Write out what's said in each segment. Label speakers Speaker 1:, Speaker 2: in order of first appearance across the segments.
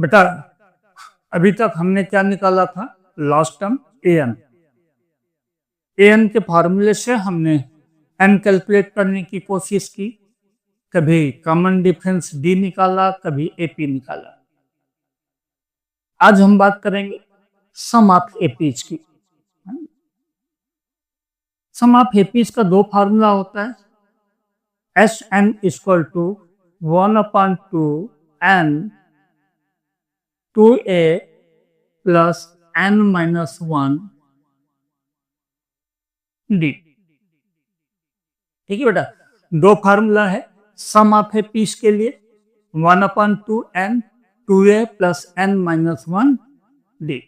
Speaker 1: बेटा अभी तक हमने क्या निकाला था? Last term an। an के फॉर्मूले से हमने n कैलकुलेट करने की कोशिश की, कभी कॉमन डिफरेंस d निकाला, कभी ap निकाला। आज हम बात करेंगे सम ऑफ एपीज की। सम ऑफ एपीज का दो फार्मूला होता है, S N equal to 1/2 n 2a plus n-1 d। ठीक है बेटा, दो फार्मूला है सम ऑफ ए पीस के लिए, 1/2 n 2a plus n-1 d।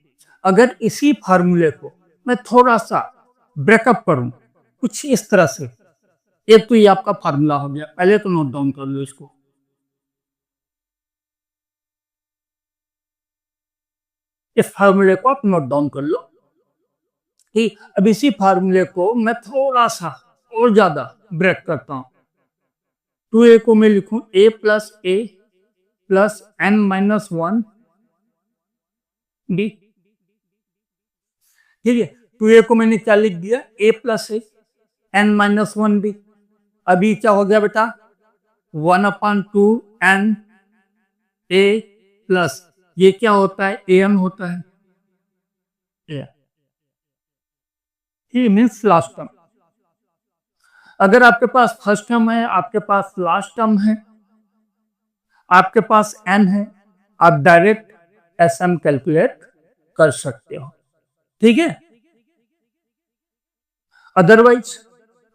Speaker 1: अगर इसी फार्मूले को मैं थोड़ा सा ब्रेकअप करूं कुछ इस तरह से, एक तो ये आपका फार्मूला हो गया, पहले तो नोट डाउन कर लो इसको। इस फार्मूले को आप नोट डाउन कर लो कि अब इसी फार्मूले को मैं थोड़ा सा और ज्यादा ब्रेक करता हूं। 2a को मैं लिखूं a प्लस n-1 d। ठीक है, 2a को मैंने क्या लिख दिया? a plus n-1 d। अभी क्या हो गया बेटा? 1/2 n a प्लस ये क्या होता है? an होता है। ये मीन्स लास्ट टर्म। अगर आपके पास फर्स्ट टर्म है, आपके पास लास्ट टर्म है, आपके पास n है, आप डायरेक्ट sm कैलकुलेट कर सकते हो। ठीक है, अदरवाइज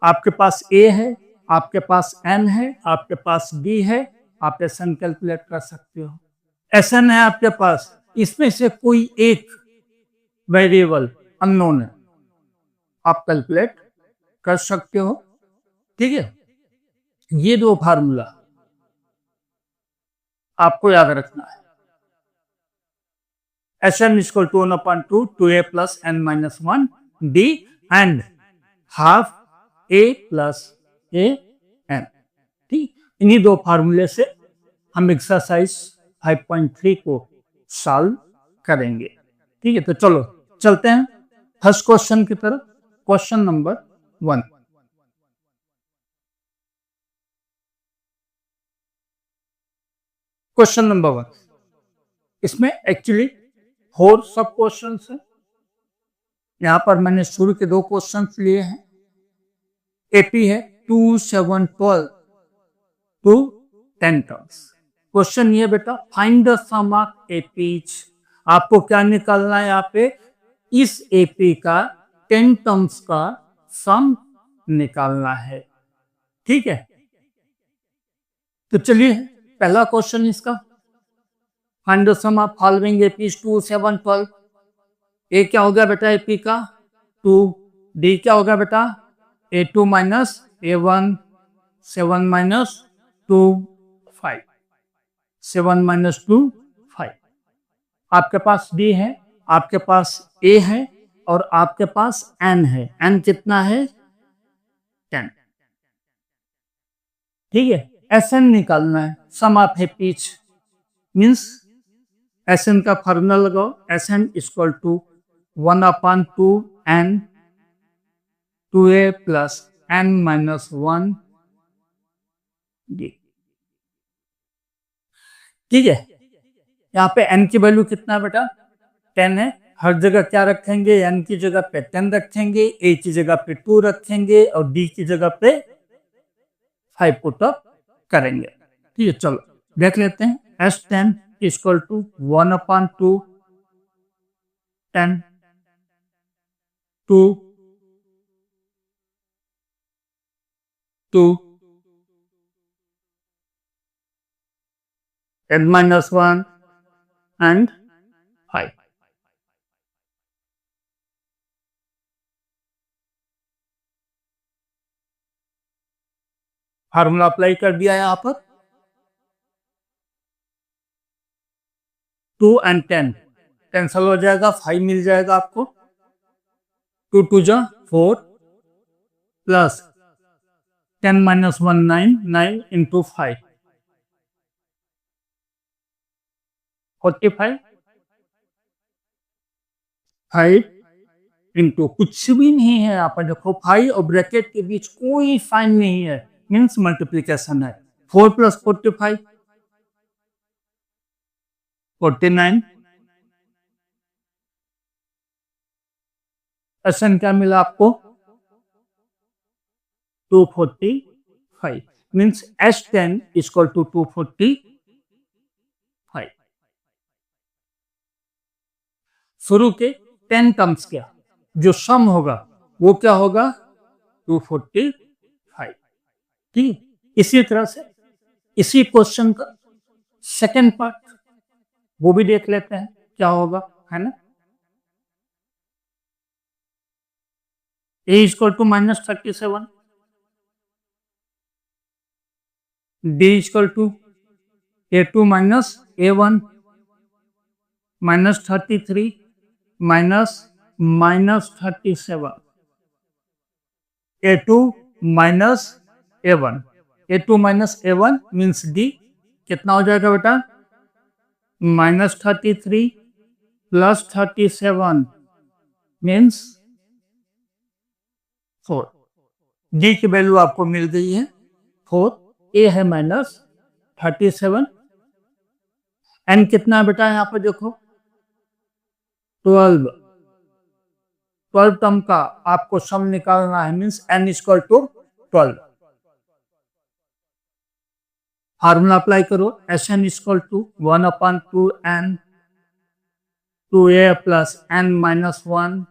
Speaker 1: आपके पास a है, आपके पास n है, आपके पास d है, आप sn कैलकुलेट कर सकते हो। sn है आपके पास, इसमें से कोई एक वेरिएबल अननोन है, आप कैलकुलेट कर सकते हो। ठीक है, ये दो फार्मूला आपको याद रखना है। Sn equal to 1/2 2a plus n-1 d and half a plus a n। ठीक, इन्हीं दो फार्मूले से हम एक्सरसाइज 5.3 को सॉल्व करेंगे। ठीक है, तो चलो चलते हैं फर्स्ट क्वेश्चन की तरफ। Question number 1। क्वेश्चन नंबर 1, इसमें एक्चुअली 4 सब क्वेश्चन है। यहां पर मैंने शुरू के 2 क्वेश्चन लिए हैं। एपी है 2, 7, 12 टू 10 टर्म्स। क्वेश्चन ये बेटा, find the sum of APs. आपको क्या निकालना है? यहाँ पे इस एपी का 10 टर्म्स का सम निकालना है। ठीक है, तो चलिए पहला क्वेश्चन इसका, find the sum of following APs 2, 7, 12। A क्या हो गया बेटा? एपी का 2। डी क्या होगा बेटा? a2 minus a1, 7 minus 2 5, 7 minus 2 5। आपके पास डी है, आपके पास ए है और आपके पास n है। n कितना है? 10। ठीक है, Sn निकालना है, sum of APs means Sn का फॉर्मूला लगाओ। Sn equal to 1/2 n 2a plus n-1 d। ठीक है, यहाँ पे n की वैल्यू कितना है बेटा? 10 है। हर जगह क्या रखेंगे? n की जगह पे 10 रखेंगे, a की जगह पे 2 रखेंगे और d की जगह पे 5 पुट अप करेंगे। ठीक है, चलो देख लेते हैं। S10 equal to 1/2 10 2 2 n-1 and 5। Formula apply कर दिया है यहाँ पर। 2 and 10 कैंसल हो जाएगा, 5 मिल जाएगा आपको। 2 2 जा 4 प्लस 10 माइनस 1 9, 9 इंटू 5 45 5 इंटू कुछ भी नहीं है यहाँ पर, देखो 5 और ब्रैकेट के बीच कोई साइन नहीं है, मीन्स मल्टीप्लीकेशन है। 4 + 45 49। एसएन क्या मिला आपको? 245 मीन्स S10 इक्वल टू 245। शुरू के 10 टर्म्स क्या, जो सम होगा वो क्या होगा? 245। ठीक, इसी तरह से इसी क्वेश्चन का सेकंड पार्ट वो भी देख लेते हैं क्या होगा, है ना। A equal to -37, D equal to A2 - A1 -33 -37, A2 - A1, A2 - A1 means D कितना हो जाएगा बेटा? -33 + 37 मीन्स 4। D की वैल्यू आपको मिल गई है 4, A है -37, N कितना है बेटा? यहाँ पर देखो 12 टर्म का आपको सम निकालना है, means N equal to 12। Formula apply करो, Sn equal to 1/2n 2a + n - 1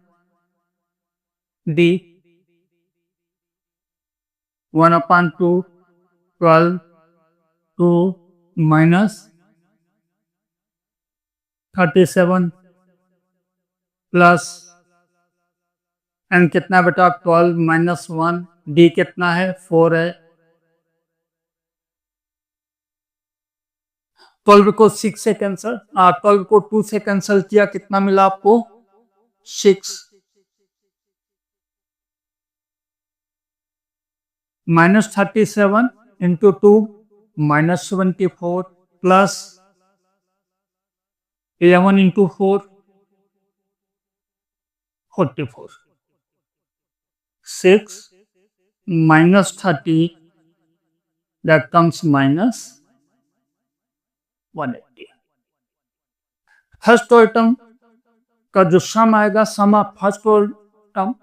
Speaker 1: D 1/2 12 2 -37 plus n कितना बेटा? 12 - 1 D कितना है? 4 है। 12 को 6 से कैंसल, 12 को 2 से कैंसल किया, कितना मिला आपको? 6 -37 into 2 -74 plus 11 into 4 44 6 -30 that comes -180। First term का जो सम आएगा, sum of first term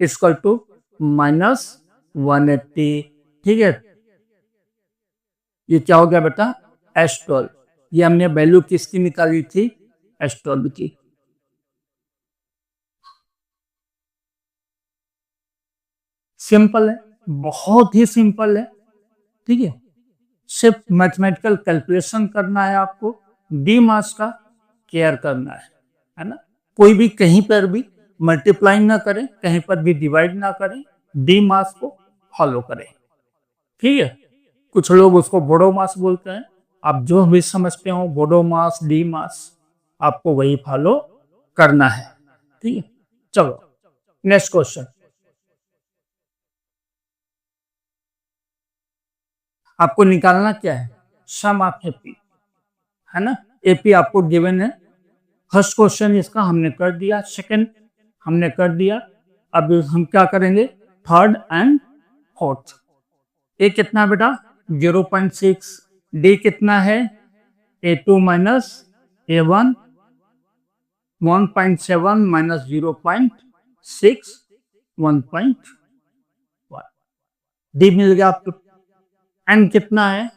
Speaker 1: equal to -180। ठीक है, ये क्या हो गया बेटा? S12। ये हमने वैल्यू किसकी निकाली थी? S12 की। सिंपल है, बहुत ही सिंपल है। ठीक है, सिर्फ मैथमेटिकल कैलकुलेशन करना है आपको, डी मास का केयर करना है ना। कोई भी कहीं पर भी मल्टीप्लाई ना करें, कहीं पर भी डिवाइड ना करें, डी मास को फॉलो करें। ठीक है, कुछ लोग उसको बोडो मास बोलते हैं, आप जो भी समझते हो, बोडो मास, डी मास, आपको वही फॉलो करना है। ठीक है, चलो नेक्स्ट क्वेश्चन। आपको निकालना क्या है? सम ऑफ एपी, है ना। एपी आपको गिवन है। फर्स्ट क्वेश्चन इसका हमने कर दिया, सेकंड हमने कर दिया। अब हम क्या करेंगे? Third and fourth. ए कितना बेटा? 0.6। डी कितना है? A2 - A1 1.7 - 0.6 1.1। डी मिल गया आपको। एन कितना है?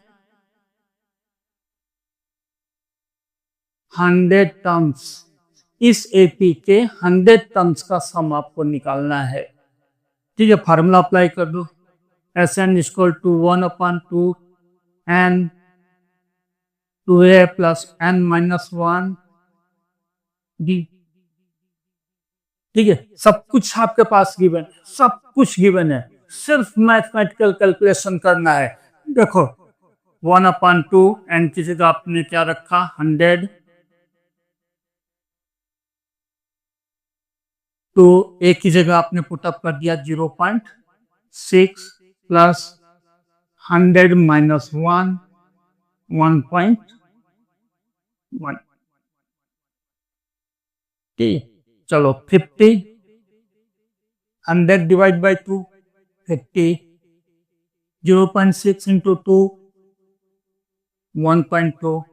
Speaker 1: 100 टर्म्स। इस एपी के 100 टर्म्स का सम आपको निकालना है। ठीक है, फार्मूला अप्लाई कर दो। Sn equal to 1/2 n 2a + n - 1 D। ठीक है, सब कुछ आपके पास गिवन है, सब कुछ गिवन है, सिर्फ मैथमेटिकल कैलकुलेशन करना है। देखो 1/2 n की जगह आपने क्या रखा? 100। तो ए की जगह आपने पुटअप कर दिया 0.6 प्लस 100 - 1 1.1। 1। ठीक, चलो 50, 100 divide by 2, 50, 0.6 into 2, 1.2,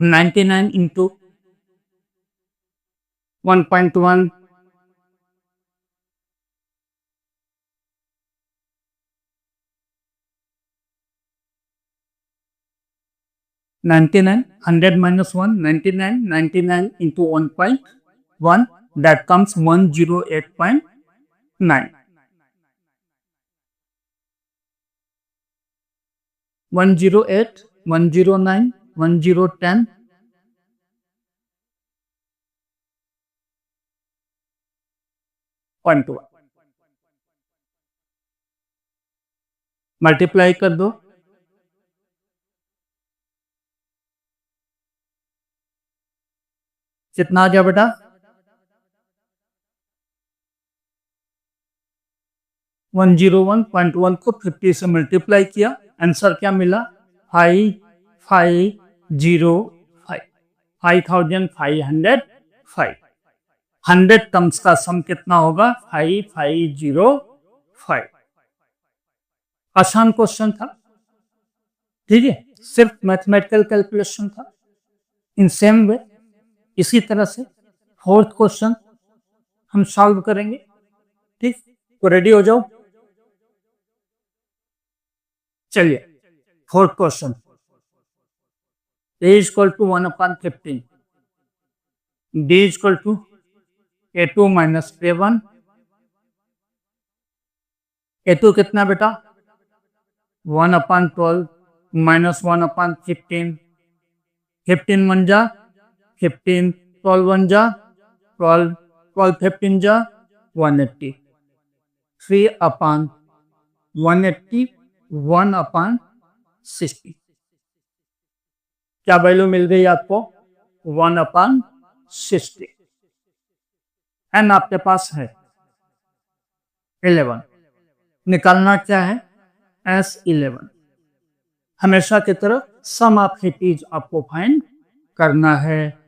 Speaker 1: 99 into 1.1, 99, 100 minus 1, 99, 99 into 1.1, that comes 108.9. 108, 109, 1010, .1 multiply कर दो, कितना आ गया बेटा? 101.1 को 50 से मल्टीप्लाई किया, आंसर क्या मिला? 5505, 5505। 100 टर्म्स का सम कितना होगा? 5505। आसान क्वेश्चन था, ठीक है, सिर्फ मैथमेटिकल कैलकुलेशन था। इन सेम वे इसी तरह से फोर्थ क्वेश्चन हम सॉल्व करेंगे। ठीक, तो रेडी हो जाओ। चलिए, fourth question, a is equal to 1/15, d is equal to a2 minus a1, a2 कितना बेटा? 1/12 minus 1/15, 15 1 जा 15, 12 1 जा 12, 12 15 जा 180, 3/180, 1/60। क्या वैल्यू मिल गई आपको? 1/60। एन आपके पास है 11, निकालना क्या है? S11। हमेशा की तरह सम ऑफ हिटीज आपको फाइंड करना है।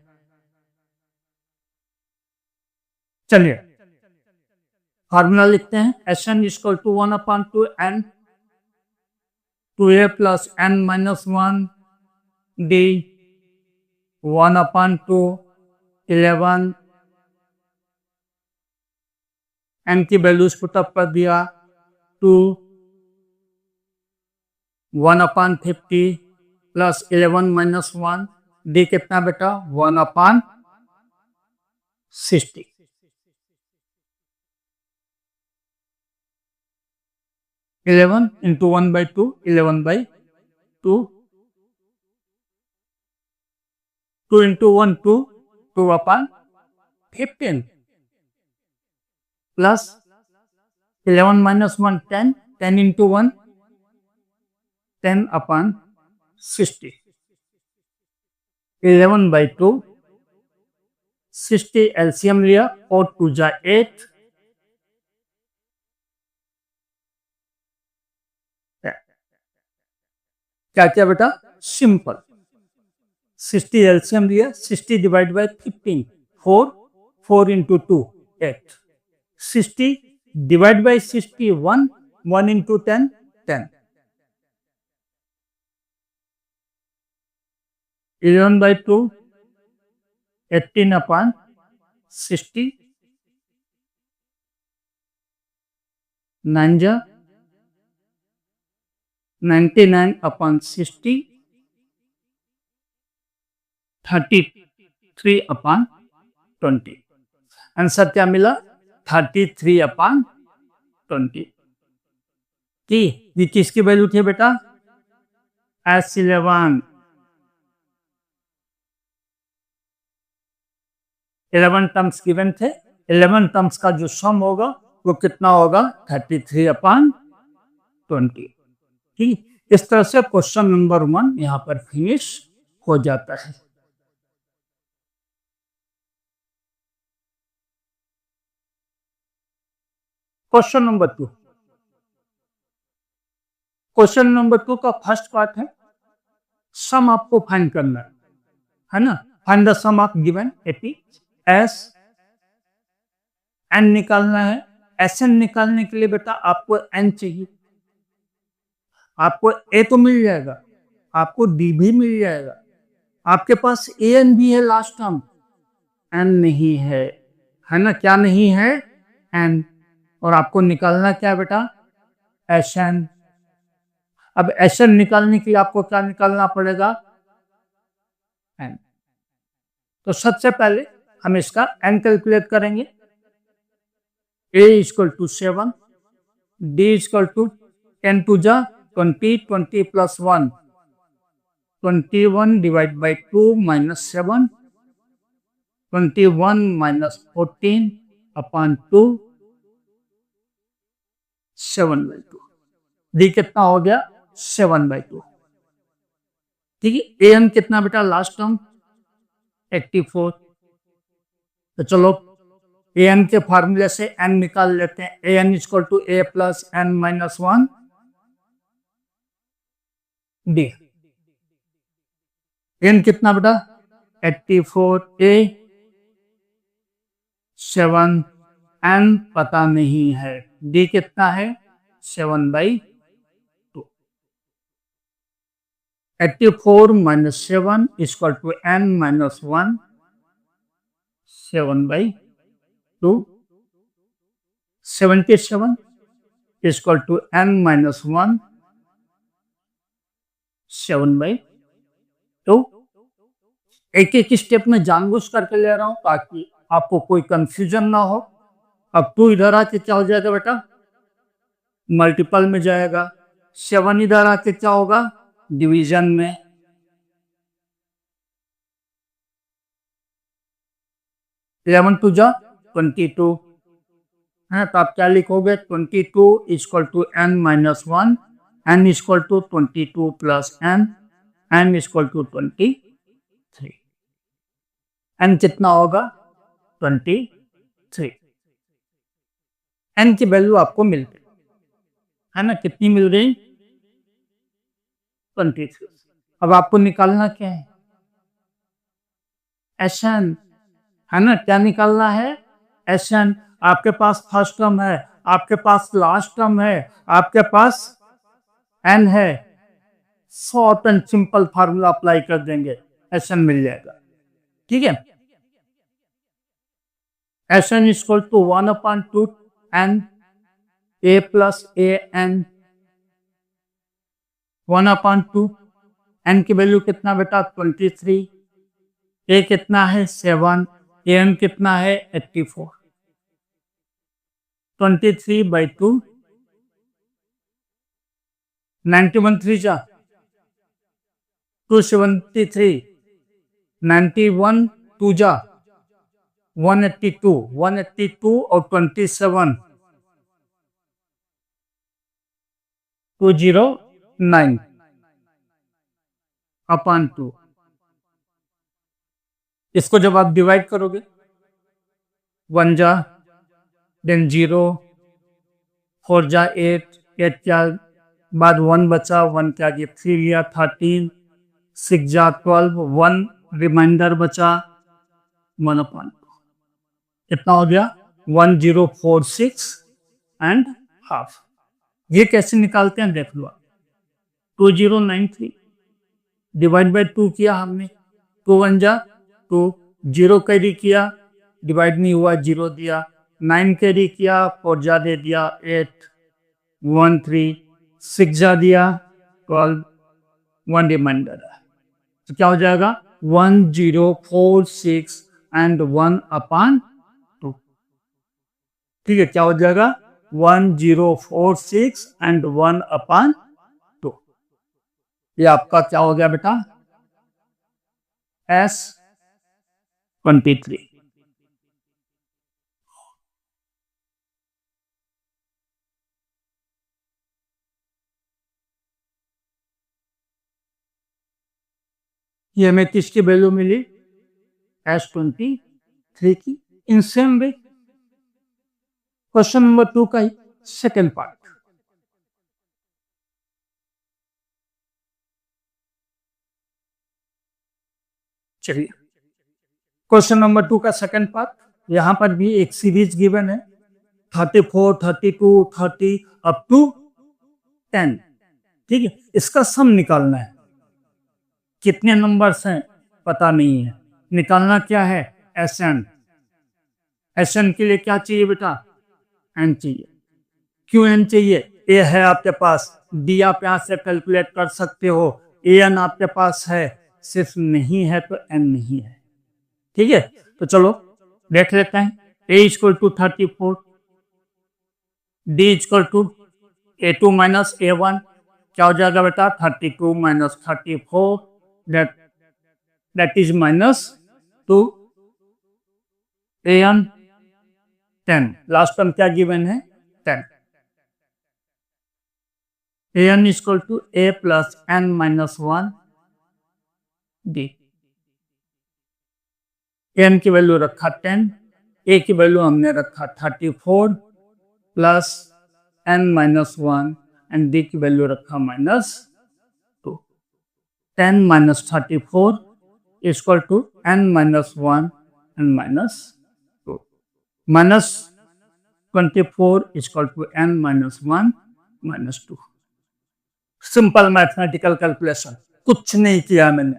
Speaker 1: चलिए, फार्मूला लिखते हैं। Sn equal to 1/2n 2a plus n minus 1 d 1/2 11, n की वैल्यूज पुटअप कर दिया, 2 1/50 प्लस 11 माइनस 1, डी कितना बेटा? 1/60। Eleven into 1/2, 11/2, 2 into 1 2, 2/15 plus 11 minus 1 10, 10 into 1 10/60, 11/2, 60 LCM लिया, और 2 जा 8, क्या क्या बेटा? सिंपल। 60 एलसीएम लिया, 60 divide by 15, 4, 4 into 2 8, 60 divide by 60 1, 1 into 10 10, 11/2 18/60, 9 जा 99/60, 33/20। आंसर क्या मिला? 33/20। ये किसकी वैल्यू थी बेटा? S11। 11 टर्म्स गिवन थे, 11 टर्म्स का जो सम होगा वो कितना होगा? 33/20। ठीक, इस तरह से क्वेश्चन नंबर 1 यहां पर फिनिश हो जाता है। क्वेश्चन नंबर 2, क्वेश्चन नंबर 2 का फर्स्ट पार्ट है सम आपको फाइंड करना है। है ना। Find the sum of given AP. S N निकालना है। एस एन निकालने के लिए बेटा आपको एन चाहिए। आपको ए तो मिल जाएगा, आपको डी भी मिल जाएगा, आपके पास ए एन भी है लास्ट टर्म, एन नहीं है ना। क्या नहीं है? एन। और आपको निकालना क्या बेटा? S N. अब एस एन निकालने के लिए आपको क्या निकालना पड़ेगा? एन। तो सबसे पहले हम इसका एन कैलकुलेट करेंगे। A equal to 7, d equal to 10 टू जा 20, 20 plus 1 21 divide by 2 minus 7, 21 minus 14 upon 2, 7/2। D कितना हो गया? 7/2। ठीक है। ए एन कितना बेटा लास्ट टर्म? 84। तो चलो ए एन के फार्मूले से एन निकाल लेते हैं। A n equal to a plus n minus 1 d. N कितना बेटा? 84। ए 7, एन पता नहीं है। डी कितना है? 7/2। 84 minus 7 equal to N minus 1, 7/2। 77 equal to N minus 1, 7/2। एक एक स्टेप में जानबूझ करके ले रहा हूं ताकि आपको कोई कंफ्यूजन ना हो। अब 2 इधर आके क्या हो जाएगा बेटा? मल्टीपल में जाएगा। 7 इधर आके क्या होगा? डिवीजन में। इलेवन टू जा 22 है। तो आप क्या लिखोगे? 22 equal to N minus 1, N equal to 22 plus N, N equal to 23। N कितना होगा? 23। एन की वैल्यू आपको मिल गई है ना। कितनी मिल गई? 23। अब आपको निकालना क्या है? एस एन, है ना। क्या निकालना है? S N. आपके पास फर्स्ट टर्म है, आपके पास लास्ट टर्म है, आपके पास एन है। Short and simple formula apply कर देंगे, एस एन मिल जाएगा। ठीक है। S N equal to 1/2 N A plus A N. 1/2 N की वैल्यू कितना बेटा? 23। ए कितना है? 7। ए एन कितना है? 84। 23/2, 91 3 जा 273, 91 2 जा 182, 182 और 27 209 अपॉन 2। इसको जब आप डिवाइड करोगे 1 जा देन 0, 4 जा 8, 8 क्या बाद 1 बचा, 1 के आगे 3 गया 13, 6 जा 12, 1 रिमाइंडर बचा 1/2। कितना हो गया? 1046 एंड हाफ। ये कैसे निकालते हैं देख लो। 2093 डिवाइड बाई 2 किया हमने, 2 1 जा 2, 0 कैरी किया, डिवाइड नहीं हुआ 0 दिया, 9 कैरी किया 4 जा दे दिया 8, 1 3, 6 जा दिया 12, 1 रिमाइंडर है। तो क्या हो जाएगा? 1046 एंड 1/2। ठीक है। क्या हो जाएगा? 1046 एंड 1/2। ये आपका क्या हो गया बेटा? S23। ये हमें किसकी वैल्यू मिली? S23 की। In same way question number 2 का ही सेकेंड पार्ट। चलिए क्वेश्चन नंबर 2 का सेकंड पार्ट। यहां पर भी एक सीरीज गिवन है 34, 32, 30 अप टू 10। ठीक है, इसका सम निकालना है। कितने नंबर्स हैं पता नहीं है, निकालना क्या है एसएन। एसएन के लिए क्या चाहिए बेटा, एन चाहिए। क्यों एन चाहिए, ए है आपके पास, डी आप यहां से कैलकुलेट कर सकते हो, ए एन आपके पास है, सिर्फ नहीं है तो एन नहीं है। ठीक है, तो चलो देख लेते हैं। A equal to 34, d equal to A2 minus A1, क्या हो जाएगा बेटा 32 minus 34, that is minus 2 AN 10। Last term क्या गिवन है 10। AN equal to A plus N minus 1 D। N की वैल्यू रखा 10, ए की वैल्यू हमने रखा 34 plus n minus 1 and d की वैल्यू रखा minus 2। 10 minus 34 equal to N minus 1 and minus 2। Minus 24 equal to N minus 1 minus 2। Simple mathematical calculation, कुछ नहीं किया मैंने,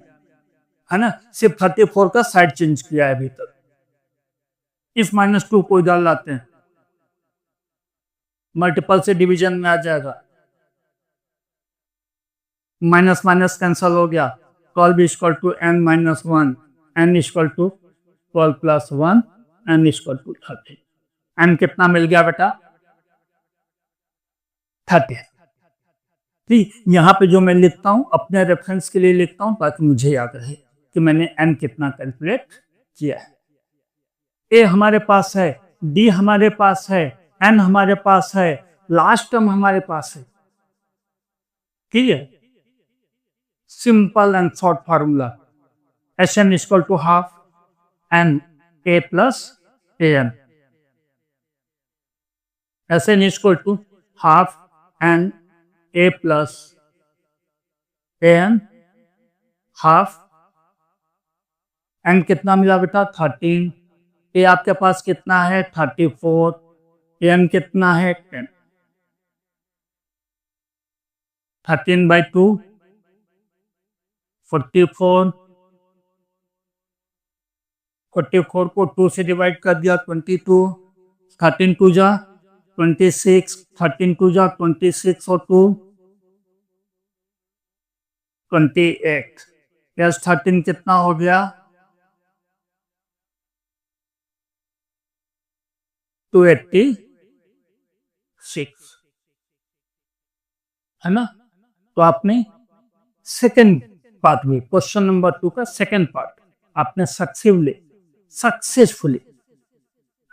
Speaker 1: है ना, सिर्फ 34 का साइड चेंज किया है अभी तक। इस माइनस 2 को इधर लाते हैं, मल्टीपल से डिवीजन में आ जाएगा, माइनस माइनस कैंसल हो गया। 12 equal to N minus 1, N equal to 12 plus 1, N equal to 30। N कितना मिल गया बेटा 30। ठीक, यहां पे जो मैं लिखता हूं अपने रेफरेंस के लिए लिखता हूं ताकि मुझे याद रहे कि मैंने एन कितना कैलकुलेट किया है। ए हमारे पास है, डी हमारे पास है, एन हमारे पास है, लास्ट टर्म हमारे पास है। ठीक है, simple and short formula, S N equal to half N A plus A N. S N equal to half N A plus A N, half N कितना मिला बेटा 13, ए आपके पास कितना है 34, एन कितना है 10। 13 बाई 2 44, 44 को 2 से डिवाइड कर दिया 22, 13 2 जा 26, 13 2 जा 26 और 2 28। यस 13 कितना हो गया 286, है ना। तो आपने सेकंड पार्ट में क्वेश्चन नंबर 2 का सेकंड पार्ट आपने सक्सेसफुली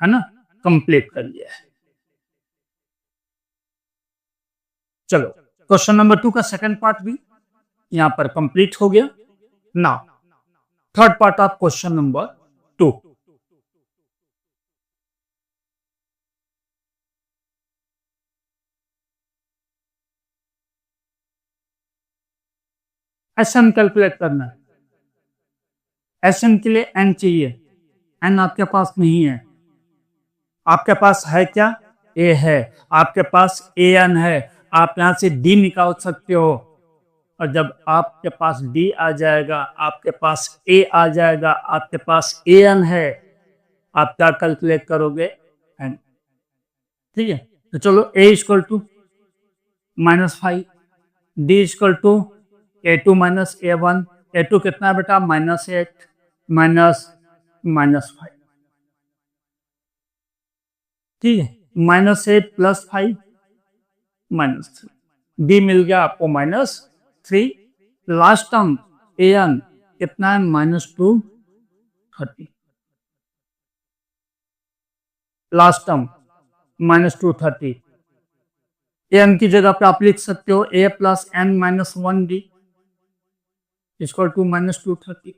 Speaker 1: है ना कंप्लीट कर लिया है। चलो क्वेश्चन नंबर 2 का सेकंड पार्ट भी यहां पर कंप्लीट हो गया। Now third part of question number 2। SN calculate करना है। एसएन के लिए एन चाहिए, एन आपके पास नहीं है। आपके पास है क्या, ए है, आपके पास ए एन है, आप यहां से डी निकाल सकते हो। और जब आपके पास डी आ जाएगा, आपके पास ए आ जाएगा, आपके पास ए एन है, आप क्या कैलकुलेट करोगे एन। ठीक है, तो चलो a equal to -5, d equal to A2 minus A1, A2 कितना बेटा -8 -5। ठीक है, -8 प्लस 5 -3, डी मिल गया आपको -3। लास्ट टर्म AN कितना है -230। लास्ट टर्म -230, एन की जगह पे आप लिख सकते हो A plus N minus 1D equal to -230।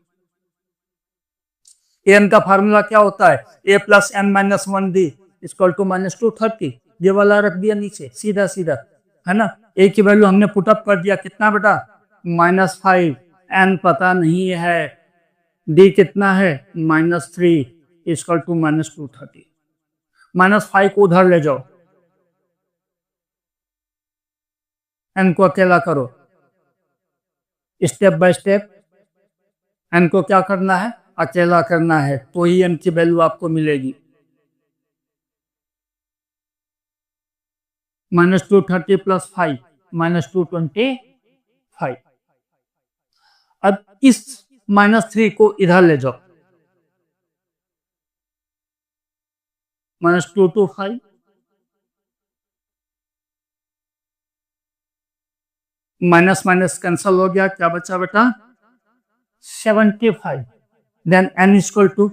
Speaker 1: N का फार्मूला क्या होता है, A plus N minus 1D equal to -230। ये वाला रख दिया नीचे सीधा सीधा, है ना। ए की वैल्यू हमने पुटअप कर दिया, कितना बेटा -5, N पता नहीं है, डी कितना है -3 इक्वल टू -230। -5 को उधर ले जाओ, एन को अकेला करो, स्टेप बाय स्टेप एन को क्या करना है, अकेला करना है, तो ही एन की वैल्यू आपको मिलेगी। -230 + 5 -225। अब इस -3 को इधर ले जाओ, -225 माइनस माइनस कैंसल हो गया, क्या बचा बेटा 75। Then n equal to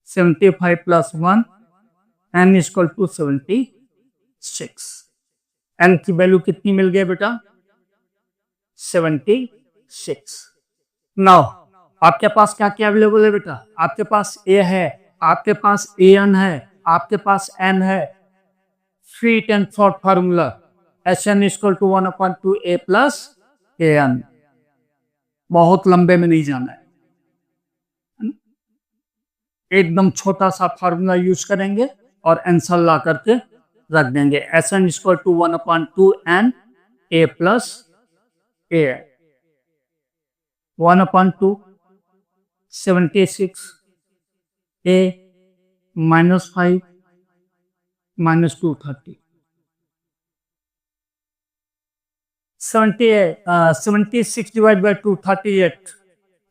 Speaker 1: 75 + 1 n equal to 76। n की वैल्यू कितनी मिल गई बेटा 76। नाउ आपके पास क्या क्या अवेलेबल है बेटा, आपके पास a है, आपके पास an है, आपके पास n है। Sweet and short formula Sn equal to 1/2 a plus an। बहुत लंबे में नहीं जाना है, एकदम छोटा सा फार्मूला यूज करेंगे और आंसर ला करके रख देंगे। Sn equal to 1/2 n a plus a, 1/2 76 a -5 -230 76 divide by 238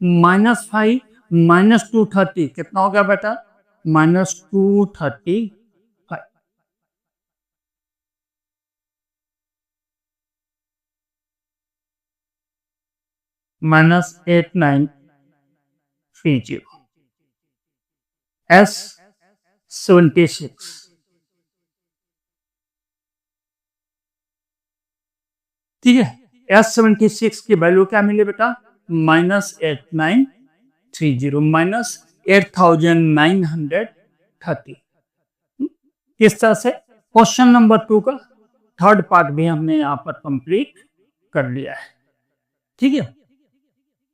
Speaker 1: -5 -230 कितना हो गया बेटा -235। -8930 S76। ठीक है, S76 की वैल्यू क्या मिली बेटा -8930 -8930। इस तरह से क्वेश्चन नंबर 2 का थर्ड पार्ट भी हमने यहां पर कंप्लीट कर लिया है। ठीक है,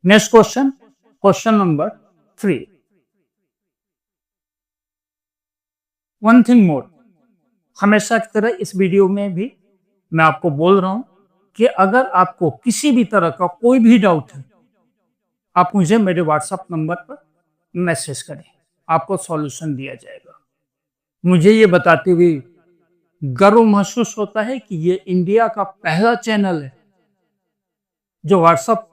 Speaker 1: next question, question number 3। One thing more, हमेशा की तरह इस वीडियो में भी मैं आपको बोल रहा हूं कि अगर आपको किसी भी तरह का कोई भी डाउट है, आप मुझे मेरे व्हाट्सएप नंबर पर मैसेज करें, आपको सॉल्यूशन दिया जाएगा। मुझे ये बताते हुए गर्व महसूस होता है कि ये इंडिया का पहला चैनल है जो व्हाट्सएप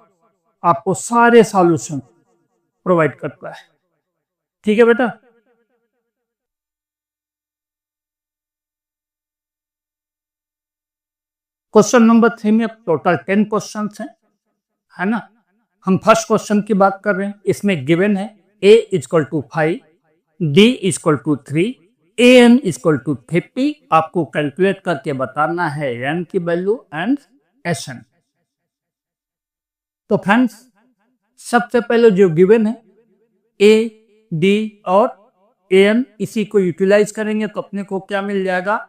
Speaker 1: आपको सारे सॉल्यूशन प्रोवाइड करता है। ठीक है बेटा, क्वेश्चन नंबर 3 में टोटल 10 क्वेश्चन हैं, है ना। हम फर्स्ट क्वेश्चन की बात कर रहे हैं, इसमें गिवन है a equal to 5, d equal to 3, an equal to 50। आपको कैलकुलेट करके बताना है n की वैल्यू एंड sn। तो फ्रेंड्स, सबसे पहले जो गिवन है a, d और an, इसी को यूटिलाइज करेंगे तो अपने को क्या मिल जाएगा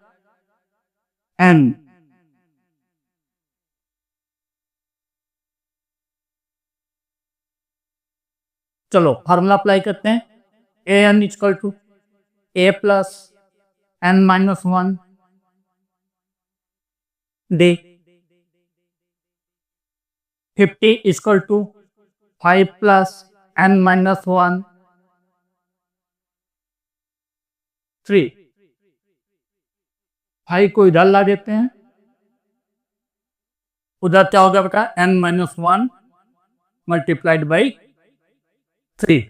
Speaker 1: n। चलो फार्मूला अप्लाई करते हैं, an equal to a plus n minus 1 d, 50 equal to 5 plus n minus 1 3। 5 को इधर ला देते हैं, उधर क्या होगा बेटा n minus 1 multiplied by 3।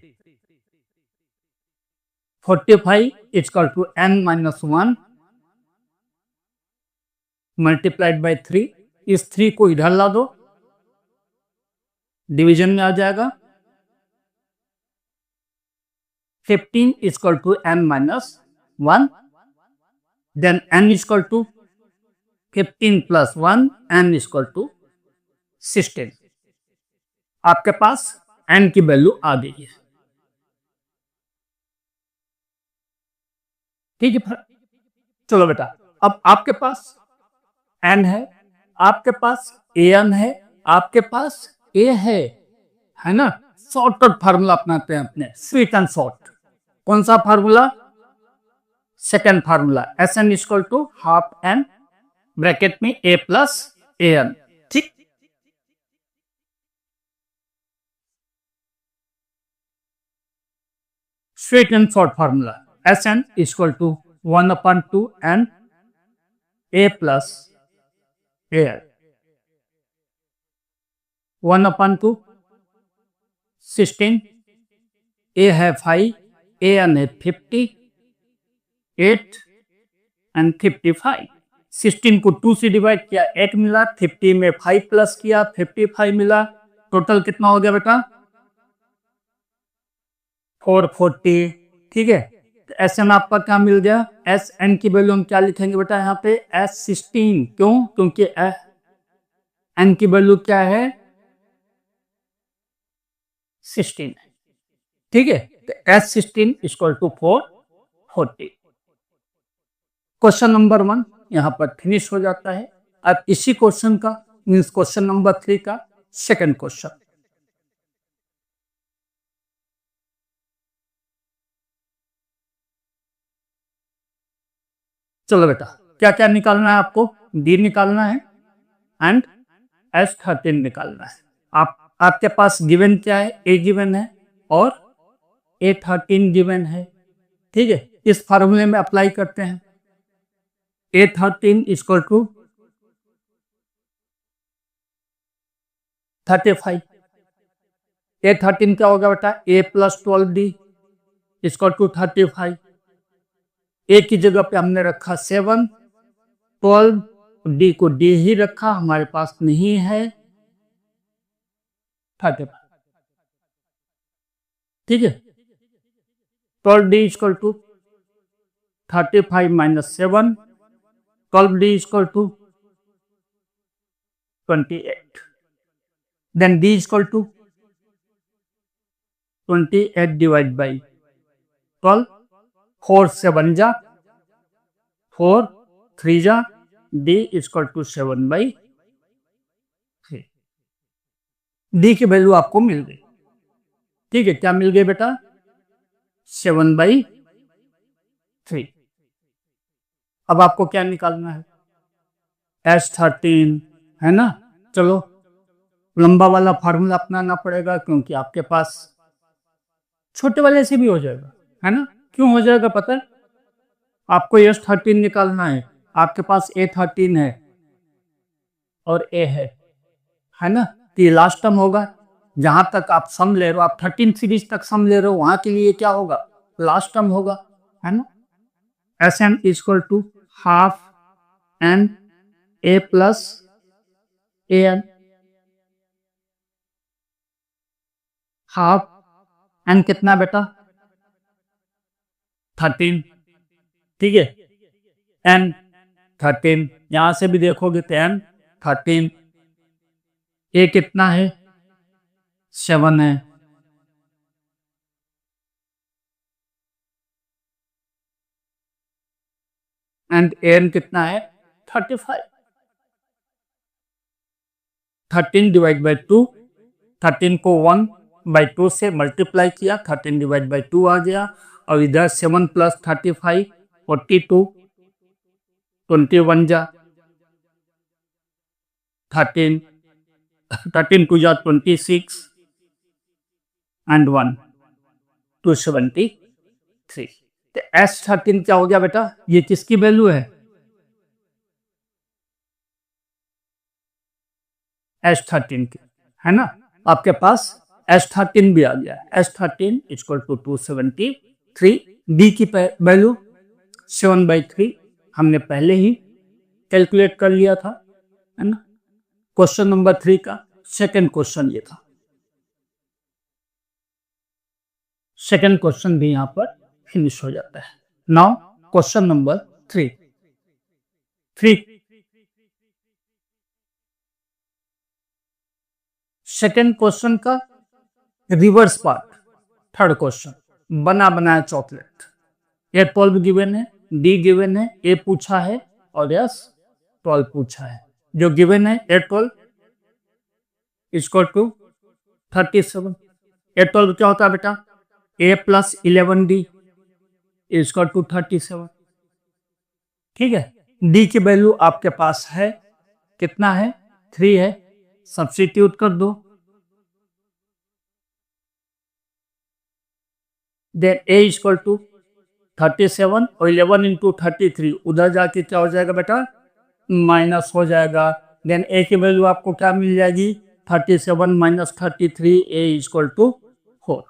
Speaker 1: 45 equal to n minus 1 multiplied by 3। इस 3 को इधर ला दो, डिवीजन में आ जाएगा। 15 equal to n minus 1, then n equal to 15 plus 1 n equal to 16। आपके पास n की वैल्यू आ गई है। ठीक है, चलो बेटा, अब आपके पास n है, आपके पास an है, आपके पास a है ना। शॉर्टकट फार्मूला अपनाते हैं अपने, स्वीट एंड शॉर्ट। कौन सा formula? Second formula, S N equal to half N bracket में ए प्लस ए एन। ठीक, sweet and short formula, S N equal to 1/2 N A plus A N. 1/2 16, A है 5, A N है 50, 8 and 55। 16 को 2 से divide किया 8 मिला, 50 में 5 plus किया 55 मिला, टोटल कितना हो गया बेटा? 440। ठीक है, तो एस एन आपका क्या मिल गया? एस एन की वैल्यू हम क्या लिखेंगे बेटा यहाँ पे? S16। क्यों? क्योंकि एन की वैल्यू क्या है? 16 है। ठीक है, तो S16 equal to 440। Question number 1 यहां पर फिनिश हो जाता है। अब इसी क्वेश्चन का मीन्स क्वेश्चन नंबर 3 का सेकंड क्वेश्चन। चलो बेटा, क्या क्या निकालना है आपको? डी निकालना है एंड S13 निकालना है। आपके पास गिवन क्या है? ए गिवन है और A13 गिवन है। ठीक है, इस फार्मूले में अप्लाई करते हैं। A13 equal to 35। A13 क्या होगा बेटा? A plus 12D equal to 35। A की जगह पे हमने रखा 7, 12, डी को डी ही रखा, हमारे पास नहीं है 35। ठीक है, 12D equal to 35 minus 7, 12D equal to 28। Then D equal to 28 divide by 12, 4 7 जा 4, 3 जा, D इक्वल टू 7/3। D की वैल्यू आपको मिल गई। ठीक है, क्या मिल गई बेटा? 7/3। अब आपको क्या निकालना है? S13 है ना। चलो लंबा वाला फार्मूला अपनाना पड़ेगा क्योंकि आपके पास छोटे वाले से भी हो जाएगा, है ना। क्यों हो जाएगा पता है? आपको S13 निकालना है, आपके पास A13 है और A है ना। तो ये लास्ट टर्म होगा। जहां तक आप सम ले रहे हो, आप 13 सीरीज तक सम ले रहे हो, वहां के लिए क्या होगा? लास्ट टर्म होगा, है ना। Sn equal to half N A plus A N. Half N कितना बेटा? 13। ठीक है, एन 13, यहां से भी देखोगे तो एन 13। ए कितना है? 7 है। एंड एन कितना है? 35। 13 डिवाइड बाई 2, 13 को 1/2 से मल्टीप्लाई किया, 13 डिवाइड बाई 2 आ गया। और इधर 7 प्लस 35 42, 21 जा 13, 13 टू जा 26 एंड 1 273। तो S13 क्या हो गया बेटा? ये किसकी वैल्यू है? S13 की, है ना। आपके पास S13 भी आ गया। S13 equal to 273। डी की वैल्यू 7/3 हमने पहले ही कैलकुलेट कर लिया था, है ना। क्वेश्चन नंबर 3 का सेकंड क्वेश्चन ये था। सेकंड क्वेश्चन भी यहां पर फिनिश हो जाता है। Now question number 3। Second question का रिवर्स पार्ट, थर्ड क्वेश्चन, बना बनाया चॉकलेट। ये 12 गिवन है, डी गिवन है, ए पूछा है और यस 12 पूछा है। जो गिवन है A12 इक्वल टू 37, A12 क्या होता है बेटा? A plus 11D equal to 37। ठीक है, D की वैल्यू आपके पास है, कितना है? 3 है, सब्स्टिट्यूट कर दो। देन A इजकल टू 37 और 11 इंटू 33 उधर जाके क्या हो जाएगा बेटा? माइनस हो जाएगा। देन A की वैल्यू आपको क्या मिल जाएगी? 37 माइनस 33, A इजकल टू 4।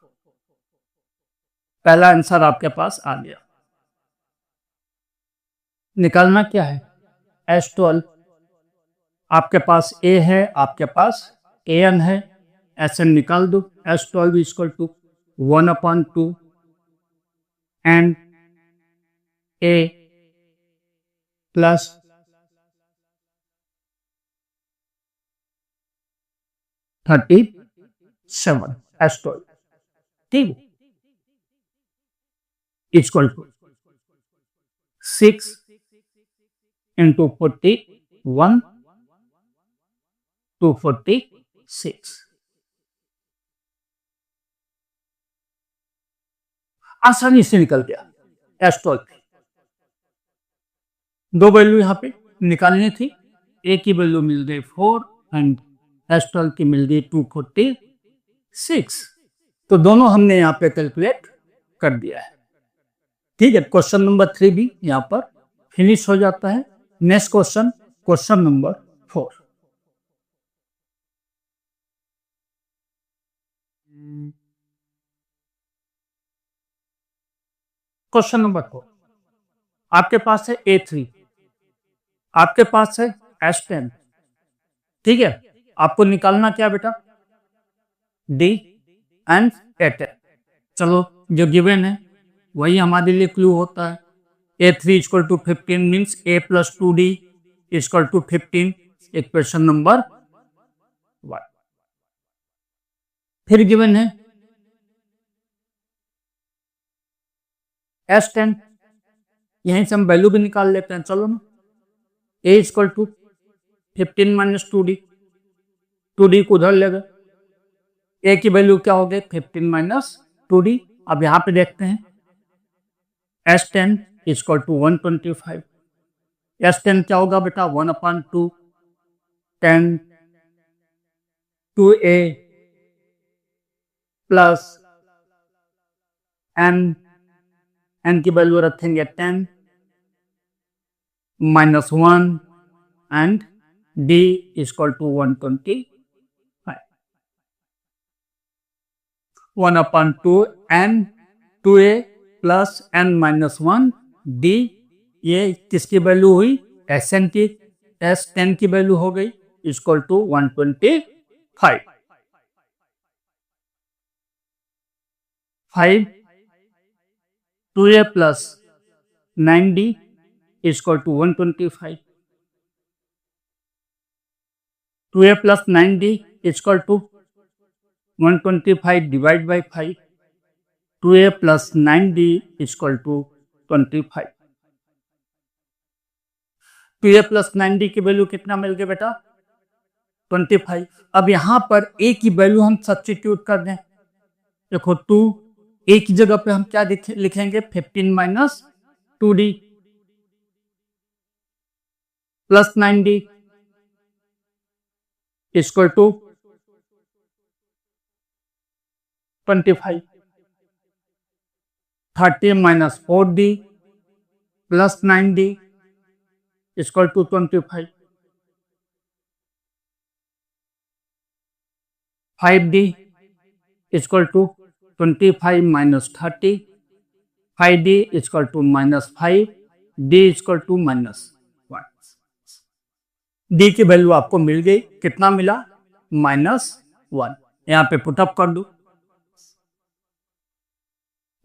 Speaker 1: पहला आंसर आपके पास आ गया। निकालना क्या है? S12 आपके पास A है, आपके पास AN है, SN निकाल दो। S12 equal to 1/2 and A plus $37 S12, ठीक, इजकल टू 6 इंटू 41 टू 46। आसानी से निकल गया। S12 दो वैल्यू यहां पे निकालनी थी, A की वैल्यू मिल गई 4 एंड S12 की मिल गई 246। तो दोनों हमने यहां पे कैलकुलेट कर दिया है। ठीक है, क्वेश्चन नंबर 3 भी यहां पर फिनिश हो जाता है। Next question, question number 4। Question number 4 आपके पास है A3, आपके पास है S10। ठीक है, आपको निकालना क्या बेटा? D and A10। चलो, जो गिवन है वही हमारे लिए क्लू होता है। A3 equal to 15 means A plus 2D equal to 15, equation number 1। फिर गिवन है S10, यहीं से हम वैल्यू भी निकाल लेते हैं। चलो ना, A equal to 15 minus 2D, 2D को उधर ले गए, A की वैल्यू क्या हो गई? 15 माइनस 2D। अब यहां पे देखते हैं S10 इक्वल टू 125। S10 क्या होगा बेटा? 1/2 10 2A प्लस n की वैल्यू रखेंगे 10 minus 1 and D equal to 125। 1/2 n 2A plus n minus 1 D, ये किसकी वैल्यू हुई? Sn की। S10 की वैल्यू हो गई equal to 125। 5 2A plus 9D equal to 125। 2A plus 9D equal to 125 divide by 5। 2A plus 9D equal to 25। 2A plus 9D की value कितना मिल गया बेटा? 25। अब यहां पर A की वैल्यू हम सब्स्टिट्यूट कर दें। देखो 2 A की जगह पे हम क्या लिखेंगे? 15 minus 2D plus 9D equal to 25। 30 minus 4D plus 9D equal to 25। 5D equal to 25 minus 30। 5D equal to minus 5, D equal to minus 1। D की वैल्यू आपको मिल गई, कितना मिला? -1। यहां पे पुटअप कर दो।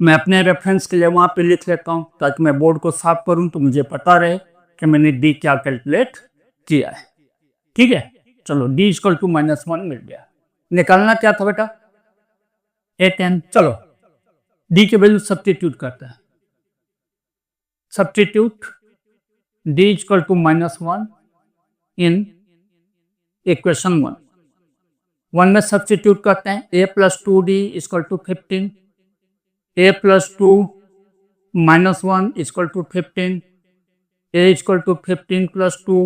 Speaker 1: मैं अपने रेफरेंस के लिए वहां पे लिख लेता हूं ताकि मैं बोर्ड को साफ करूं तो मुझे पता रहे कि मैंने D क्या कैलकुलेट किया है। ठीक है, चलो D इक्वल टू -1 मिल गया। निकालना क्या था बेटा? A10। चलो D की वैल्यू सब्स्टिट्यूट करते हैं। Substitute D equal to -1 in equation 1। 1 में सब्स्टिट्यूट करते हैं, a plus 2d equal to 15, a plus 2 minus 1 equal to 15, a equal to 15 plus 2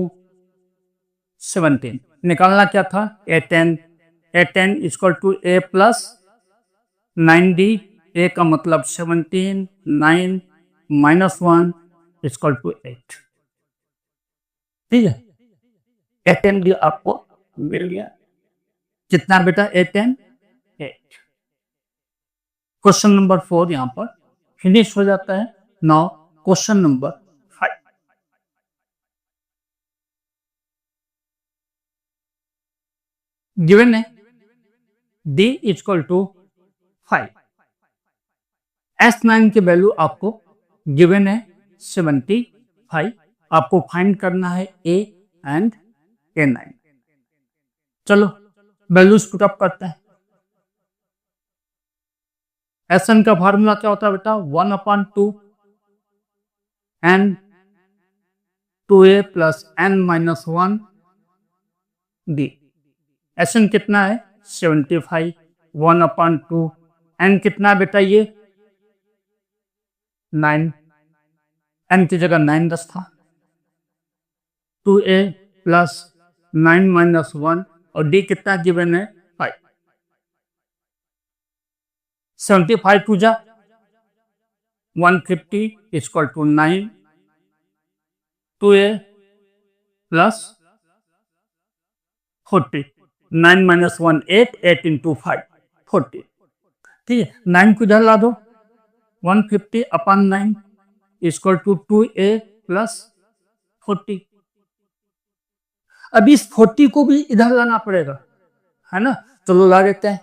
Speaker 1: 17। निकालना क्या था, a10 equal to a plus 9d, a का मतलब 17, 9 माइनस 1 इक्वल टू 8। ठीक है, a10 भी आपको मिल गया। कितना बेटा, a10 8। क्वेश्चन नंबर 4 यहां पर फिनिश हो जाता है। Now question number 5। गिवन है d इक्वल टू 5, S9 की वैल्यू आपको गिवन है 75। आपको फाइंड करना है a एंड a9। चलो वैल्यूज पुट अप करते हैं। Sn का फार्मूला क्या होता है बेटा, 1/2 n 2a plus n minus 1 d। Sn कितना है 75, 1/2 n कितना बेटा, ये 9, n की जगह 9 10 था, 2a प्लस 9 माइनस 1 और d कितना गिवन है 5। 75 टू जा 150 इक्वल टू 9, 2a प्लस 40, 9 माइनस 1 8, 8 इंटू 5 40। ठीक है, 9 को इधर ला दो, 150 अपॉन 9 इक्वल टू 2a प्लस 40। अब इस 40 को भी इधर लाना पड़ेगा, है ना। चलो ला देते हैं।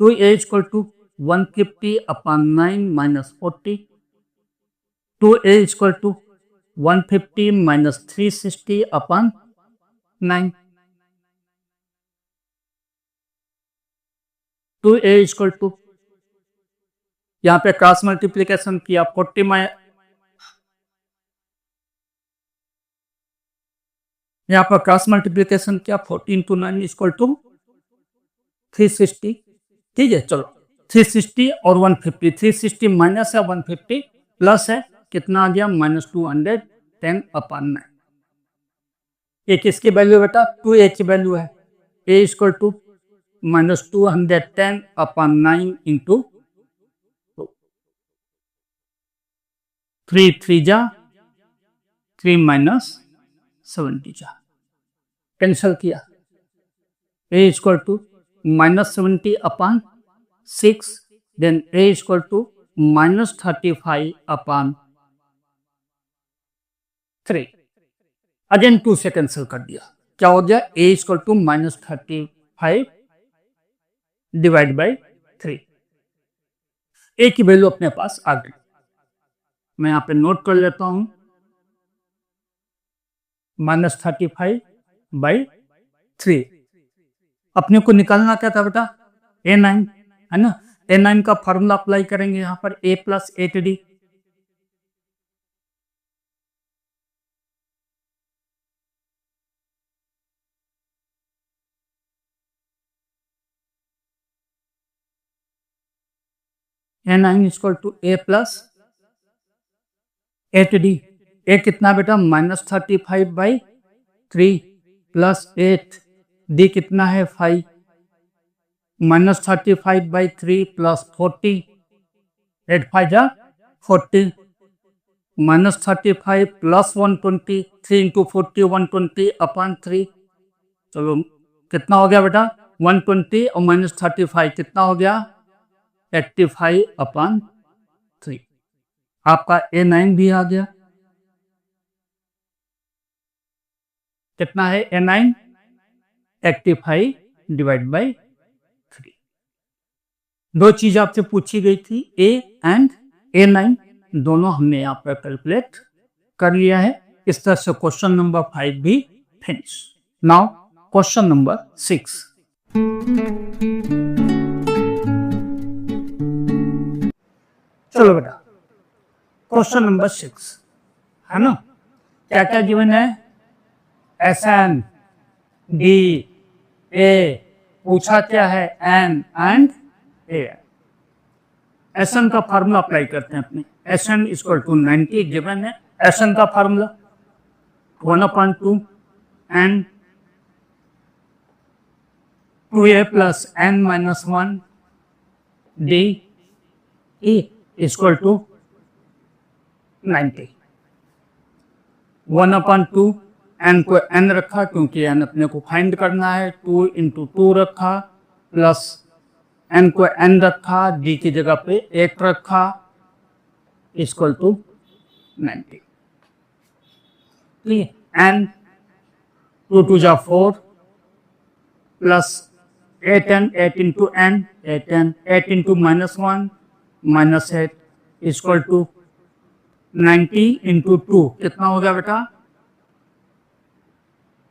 Speaker 1: 2a equal to 150 upon 9 minus 40, 2a equal to 150 minus 360 upon 9, 2a equal to, यहां पे क्रॉस मल्टीप्लीकेशन किया 40 में, यहां पर क्रॉस मल्टीप्लीकेशन किया 40 इंटू 9 इक्वल टू 360। ठीक है, चलो 360 और 150, 360 माइनस है 150 प्लस है, कितना आ गया माइनस 210 अपॉन 9। ये किसकी वैल्यू बेटा, 2a की वैल्यू है। a equal to minus 210 upon 9 into 3 3 जा 3 माइनस 70 जा, कैंसिल किया। a equal to minus 70 upon 6, then a equal to minus 35 upon 3। Again 2 से कैंसिल कर दिया, क्या हो गया, a equal to minus 35 divide by 3। a की वैल्यू अपने पास आ गई। मैं यहां पे नोट कर लेता हूं, माइनस 35 बाई 3। अपने को निकालना क्या था बेटा, a9, है ना। a9 का फॉर्मूला अप्लाई करेंगे यहां पर, a plus 8d। a9 equal to a plus 8d। a कितना बेटा, माइनस 35 बाई 3 प्लस 8, d कितना है 5, माइनस 35 बाई 3 प्लस 40, 8 5 जा 40, माइनस 35 प्लस 120, 3 इंटू 40 120 अपॉन 3। चलो कितना हो गया बेटा, 120 और माइनस 35 कितना हो गया, 85 अपॉन 3। आपका a9 भी आ गया। कितना है a9, 85 डिवाइड बाई 3। दो चीज आपसे पूछी गई थी, a एंड a9, दोनों हमने यहां पर कैलकुलेट कर लिया है। इस तरह से क्वेश्चन नंबर 5 भी फिनिश। Now question number 6। चलो बेटा क्वेश्चन नंबर 6, है ना। क्या क्या गिवन है, Sn, D, ए पूछा क्या है, एन एंड ए। एसएन का फार्मूला अप्लाई करते हैं अपने, एसएन इक्वल टू 90 गिवन है। एसएन का formula 1/2 n 2a plus n minus 1 d ई इक्वल टू 90। 1/2 एन को एन रखा क्योंकि एन अपने को फाइंड करना है, 2 इंटू 2 रखा, प्लस एन को एन रखा, डी की जगह पे 1 रखा, इक्वल टू 90। एन 2 2 जा 4 plus 8 n 8 into n 8 n 8 into -1 -8 equal to 90 into 2 कितना हो गया बेटा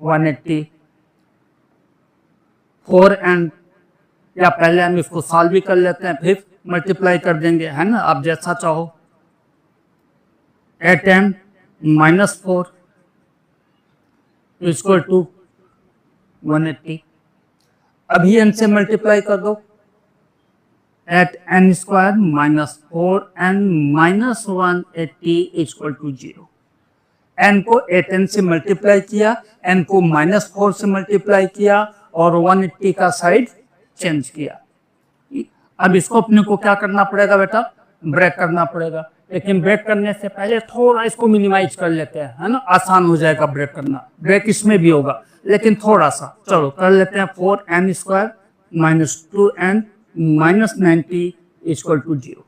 Speaker 1: 180। 4 एंड या पहले हम इसको सॉल्व भी कर लेते हैं फिर मल्टीप्लाई कर देंगे, है ना, आप जैसा चाहो। 8 एन -4 इक्वल टू 180। अभी एन से मल्टीप्लाई कर दो, 8n square minus 4n minus 180 equal to 0। n को 8n से मल्टीप्लाई किया, n को -4 से मल्टीप्लाई किया और 180 का साइड चेंज किया। अब इसको अपने को क्या करना पड़ेगा बेटा, ब्रेक करना पड़ेगा। लेकिन ब्रेक करने से पहले थोड़ा इसको मिनिमाइज कर लेते हैं, है ना, आसान हो जाएगा ब्रेक करना। ब्रेक इसमें भी होगा लेकिन थोड़ा सा, चलो कर लेते हैं। 4n square minus 2n minus 90 equal to 0।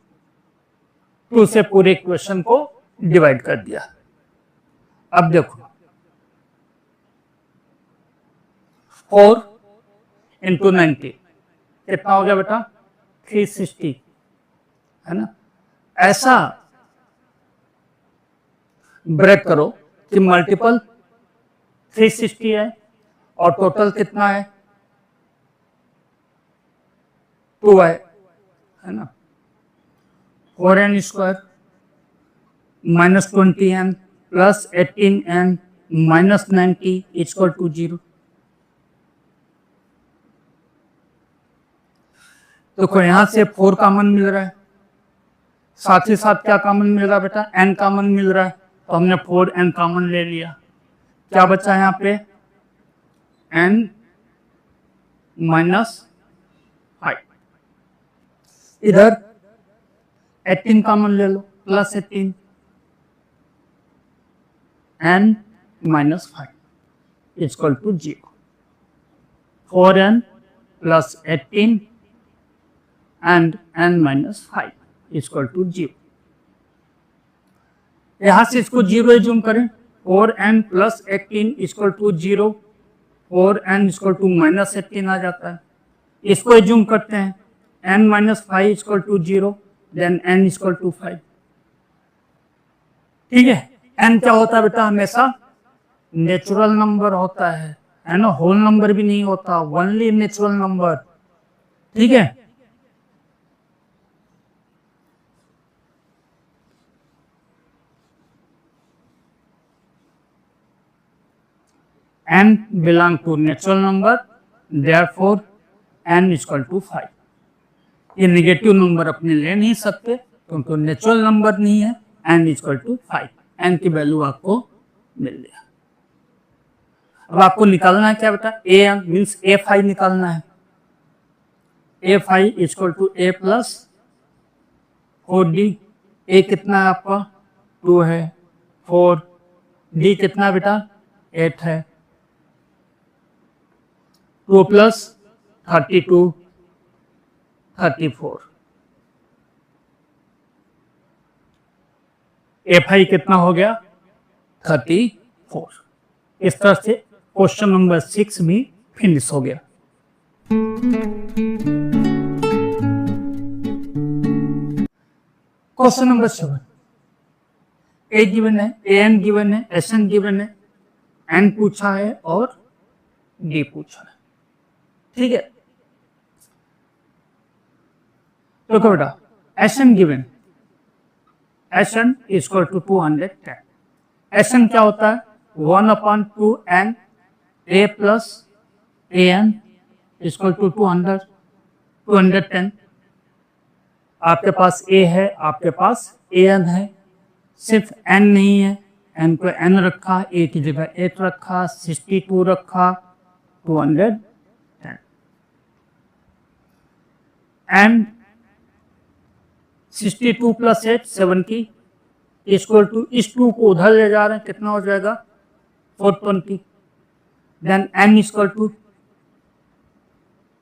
Speaker 1: 2 से पूरे इक्वेशन को डिवाइड कर दिया। अब देखो 4 इंटू 90 कितना हो गया बेटा 360, है ना। ऐसा ब्रेक करो कि मल्टीपल 360 है और टोटल कितना है 2 है ना। 4n square minus 20n plus 18n minus 90 equal to 0। देखो यहां से 4 कॉमन मिल रहा है, साथ ही साथ क्या कॉमन मिल रहा है बेटा, n कॉमन मिल रहा है, तो हमने 4n कॉमन ले लिया। क्या बचा यहाँ पे n माइनस 5। इधर 18 कॉमन ले लो, plus 18 n minus 5 equal to 0। 4n plus 18 and n minus 5 equal to 0। यहां से इसको 0 एज्यूम करें, 4n plus 18 equal to 0, 4n equal to minus 18 आ जाता है। इसको एज्यूम करते हैं n minus 5 equal to 0, then n equal to 5। ठीक है, n क्या होता है बेटा, हमेशा नेचुरल नंबर होता है ना, होल नंबर भी नहीं होता, ओनली नेचुरल नंबर। ठीक है, n belong to natural number, therefore n equal to 5। ये नेगेटिव नंबर अपने ले नहीं सकते क्योंकि नेचुरल नंबर नहीं है। n इक्वल टू 5, n की वैल्यू आपको मिल गया। अब आपको निकालना है क्या बेटा, a मीन्स a5 निकालना है। a5 equal to a plus 4d। a कितना है आपका 2 है, 4 d कितना बेटा 8 है, 2 प्लस 32 34। a5 कितना हो गया 34। इस तरह से क्वेश्चन नंबर 6 भी फिनिश हो गया। क्वेश्चन नंबर 7, a गिवन है, an गिवन है, sn गिवन है, n पूछा है और d पूछा है। ठीक है, तो बेटा sn given, sn equal to 210। sn क्या होता है 1/2n a plus an equal to 200, 210। आपके पास a है, आपके पास an है, सिर्फ n नहीं है, n को n रखा, a की जगह 8 रखा, 62 रखा, 210। एंड 62 प्लस 8 70 इक्वल टू, इस 2 को उधर ले जा रहे हैं, कितना हो जाएगा 420। Then n equal to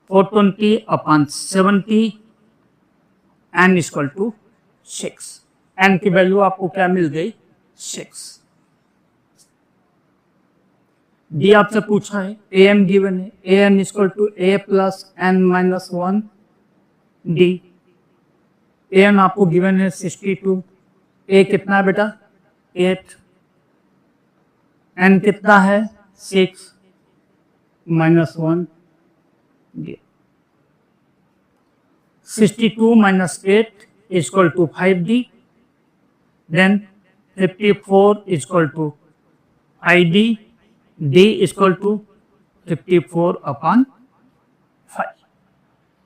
Speaker 1: 420 upon 70, n equal to 6। n की वैल्यू आपको क्या मिल गई 6। डी आपसे पूछा है, an गिवन है, an equal to a plus n minus 1 d. an आपको गिवन है 62, a कितना है बेटा 8, n कितना है 6 minus 1 d. 62 minus 8 equal to 5d, then 54 equal to id, d equal to 54 upon 5।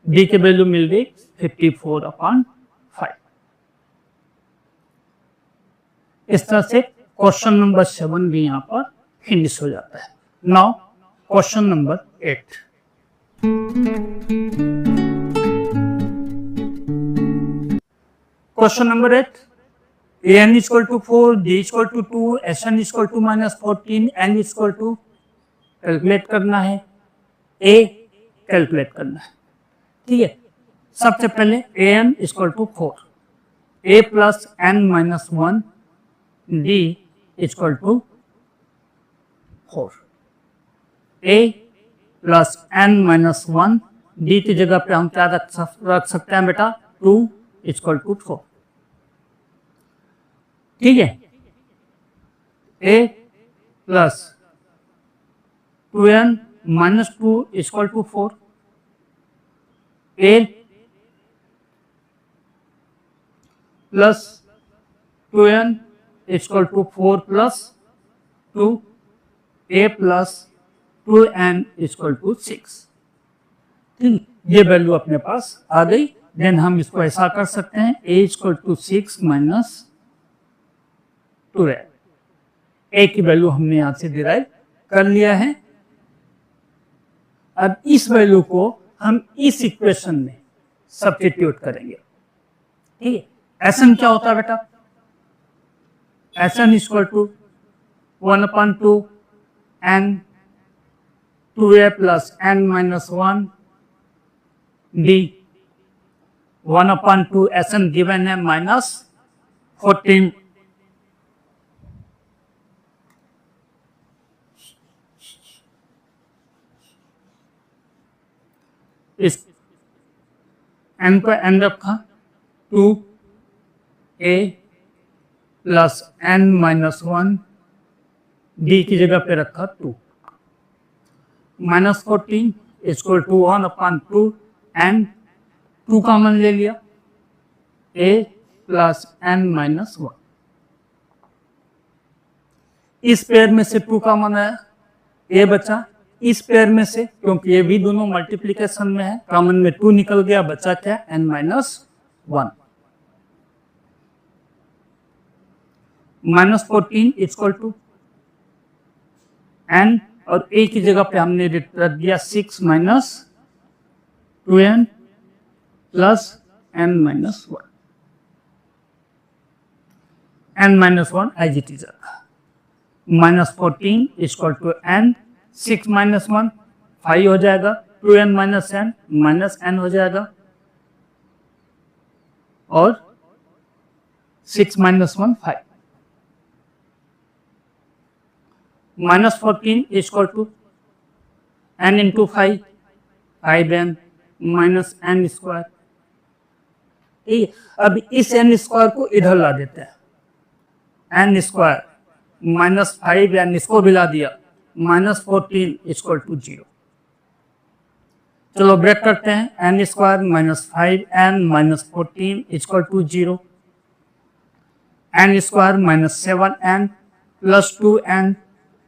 Speaker 1: d की वैल्यू मिल गई 54 अपॉन 5। इस तरह से क्वेश्चन नंबर 7 भी यहाँ पर फिनिश हो जाता है। Now question number 8। Question number 8, an equal to 4, d equal to 2, sn equal to minus 14, n equal to calculate करना है, a कैलकुलेट करना है। ठीक है, सबसे पहले an equal to 4, a plus n minus 1 d equal to 4, a plus n minus 1 d की जगह पे हम क्या रख सकते हैं बेटा 2 इक्वल टू 4। ठीक है, a plus 2n minus 2 equal to 4, a plus 2n equal to 4 plus 2, a plus 2n equal to 6। ठीक, ये वैल्यू अपने पास आ गई। देन हम इसको ऐसा कर सकते हैं, a equal to 6 minus 2n। a की वैल्यू हमने यहां से डिराइव कर लिया है। अब इस वैल्यू को हम इस इक्वेशन में सब्स्टिट्यूट करेंगे। ठीक है, Sn क्या होता है बेटा, Sn equal to 1/2 n 2a plus n minus 1 d। 1/2 Sn given है माइनस 14, इस n पर n रखा, 2a plus n minus 1 d की जगह पे रखा 2, minus 14 equal to 1/2 n, 2 common ले लिया, a प्लस n माइनस 1। इस पेयर में से 2 कॉमन आया, a बचा। इस पेयर में से, क्योंकि ये भी दोनों मल्टीप्लिकेशन में है, कॉमन में 2 निकल गया, बचा क्या n minus 1। Minus 14 equal to n, और a की जगह पे हमने रख दिया 6 minus 2n plus n minus 1। n minus 1 as it is रखा। Minus 14 equal to n, 6 minus 1 5 हो जाएगा, 2n माइनस n हो जाएगा, और 6 minus 1 5। Minus 14 equal to n into 5, 5n minus n square. ठीक है, अब इस n स्क्वायर को इधर ला देते हैं, n स्क्वायर माइनस 5n इसको भी ला दिया, माइनस 14 इक्वल टू 0। चलो ब्रेक करते हैं, n square minus 5n minus 14 equal to 0, n square minus 7n plus 2n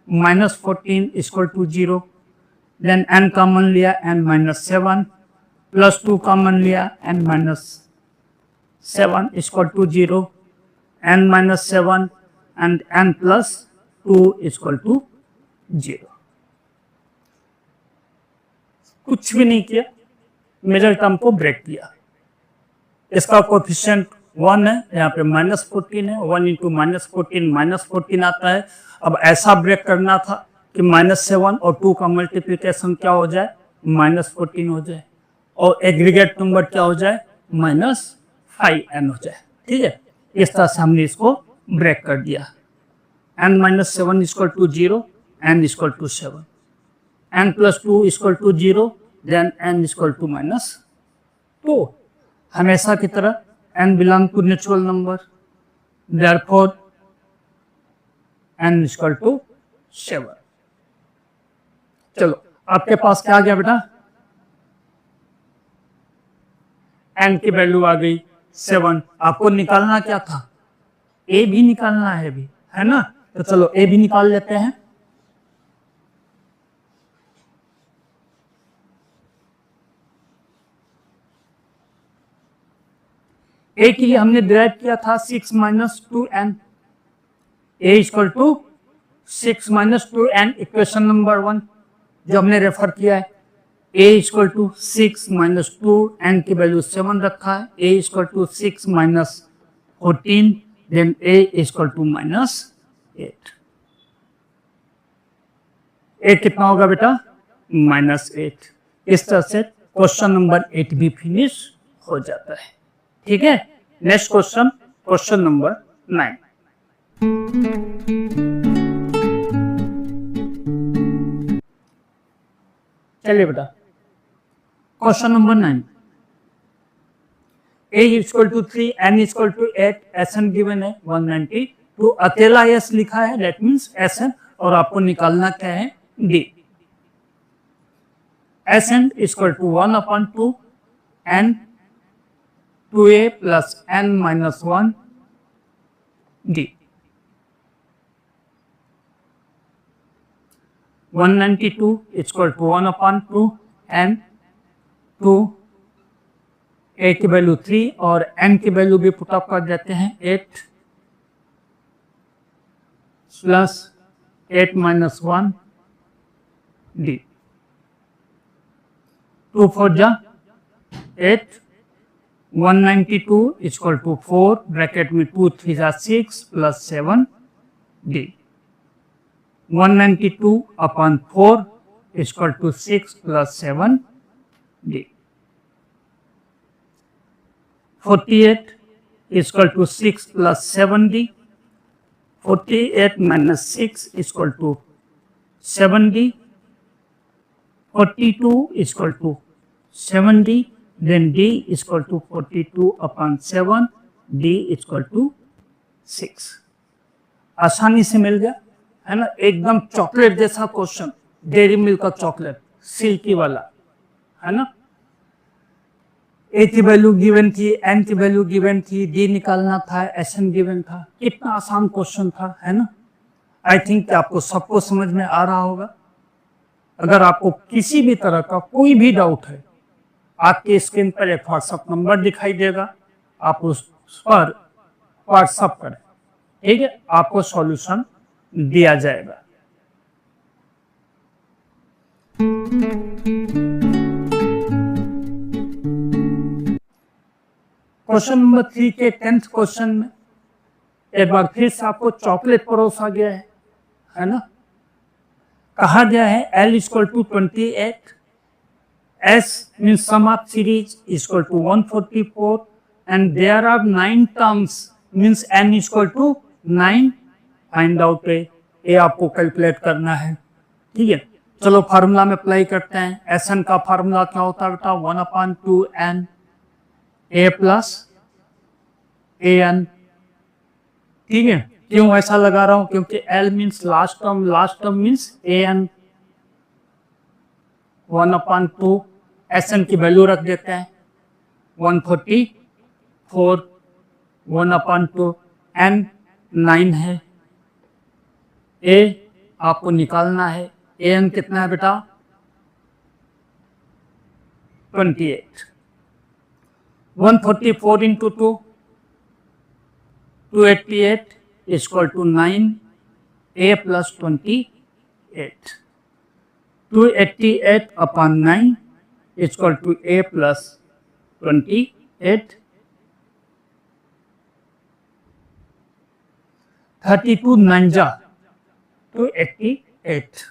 Speaker 1: minus 14 equal to 0, then n common लिया n-7 प्लस 2 कॉमन लिया n-7 equal to 0, n-7 and n plus 2 equal to 0। कुछ भी नहीं किया, middle term को break किया। इसका coefficient 1 है, यहाँ पे -14 है, 1 इंटू -14 आता है। अब ऐसा ब्रेक करना था कि -7 और 2 का मल्टीप्लिकेशन क्या हो जाए, -14 हो जाए, और एग्रीगेट नंबर क्या हो जाए, -5n हो जाए। ठीक है, इस तरह से हमने इसको ब्रेक कर दिया। n-7 equal to 0, n equal to 7, n plus 2 equal to 0, then n equal to -2। हमेशा की तरह n belong to natural number, therefore n equal to 7। चलो आपके पास क्या आ गया बेटा, n की वैल्यू आ गई 7। आपको निकालना क्या था, a भी निकालना है भी, है ना। तो चलो a भी निकाल लेते हैं। a के लिए हमने डिराइव किया था 6 - 2n, a equal to 6 - 2n, equation number 1 जो हमने रेफर किया है। a इक्वल टू 6 - 2, n की वैल्यू 7 रखा है, a equal to 6 - 14, then a equal to -8। a कितना होगा बेटा, -8। इस तरह से क्वेश्चन नंबर 8 भी फिनिश हो जाता है। ठीक है, नेक्स्ट क्वेश्चन, क्वेश्चन नंबर 9। चलिए बेटा, question number 9, a equal to 3, n equal to 8, Sn given है 190। तो अकेला s लिखा है, दैट मीन्स Sn, और आपको निकालना क्या है, d। Sn equal to 1/2 n 2a plus n-1 d। 192 equal to 1/2 n 2, a की वैल्यू 3 और n की वैल्यू भी पुटअप कर देते हैं 8 प्लस 8-1 d। 2 4 जा 8, 192 इक्वल टू 4, ब्रैकेट में 2 3 जा 6 plus 7 d। 192/4 equal to 6 plus 7 d। 48 equal to 6 plus 7 d। 48 minus 6 equal to 7 d। 42 equal to 7 d, then d equal to 42/7, d equal to 6। आसानी से मिल गया, है ना। एकदम चॉकलेट जैसा क्वेश्चन, डेयरी मिल्क का चॉकलेट, सिल्की वाला, है ना। a की वैल्यू गिवन थी, n की वैल्यू गिवन थी, d निकालना था, Sn गिवन था। कितना आसान क्वेश्चन था, है ना। आई थिंक कि आपको सबको समझ में आ रहा होगा। अगर आपको किसी भी तरह का कोई भी डाउट है, आपके स्क्रीन पर एक व्हाट्सएप नंबर दिखाई देगा, आप उस पर व्हाट्सएप करें, ठीक है, आपको सॉल्यूशन दिया जाएगा। क्वेश्चन नंबर 3 के 10th क्वेश्चन में एक बार फिर से आपको चॉकलेट परोसा गया है ना। कहा गया है L equal to 28, S means sum of series equal to 144 and there are 9 terms means n equal to 9। Find out a आपको कैलकुलेट करना है, ठीक है। चलो फार्मूला में अप्लाई करते हैं। Sn का फार्मूला क्या होता है बेटा, 1/2n a प्लस an, ठीक है। क्यों ऐसा लगा रहा हूं, क्योंकि L means last term means an। 1/2 Sn की वैल्यू रख देते हैं 144, 1/2 n 9 है। a आपको निकालना है, an कितना है बेटा 28. 144 into 2, 288 is equal to 9a plus 28. 288 upon 9 is equal to a plus 28. 32 9 288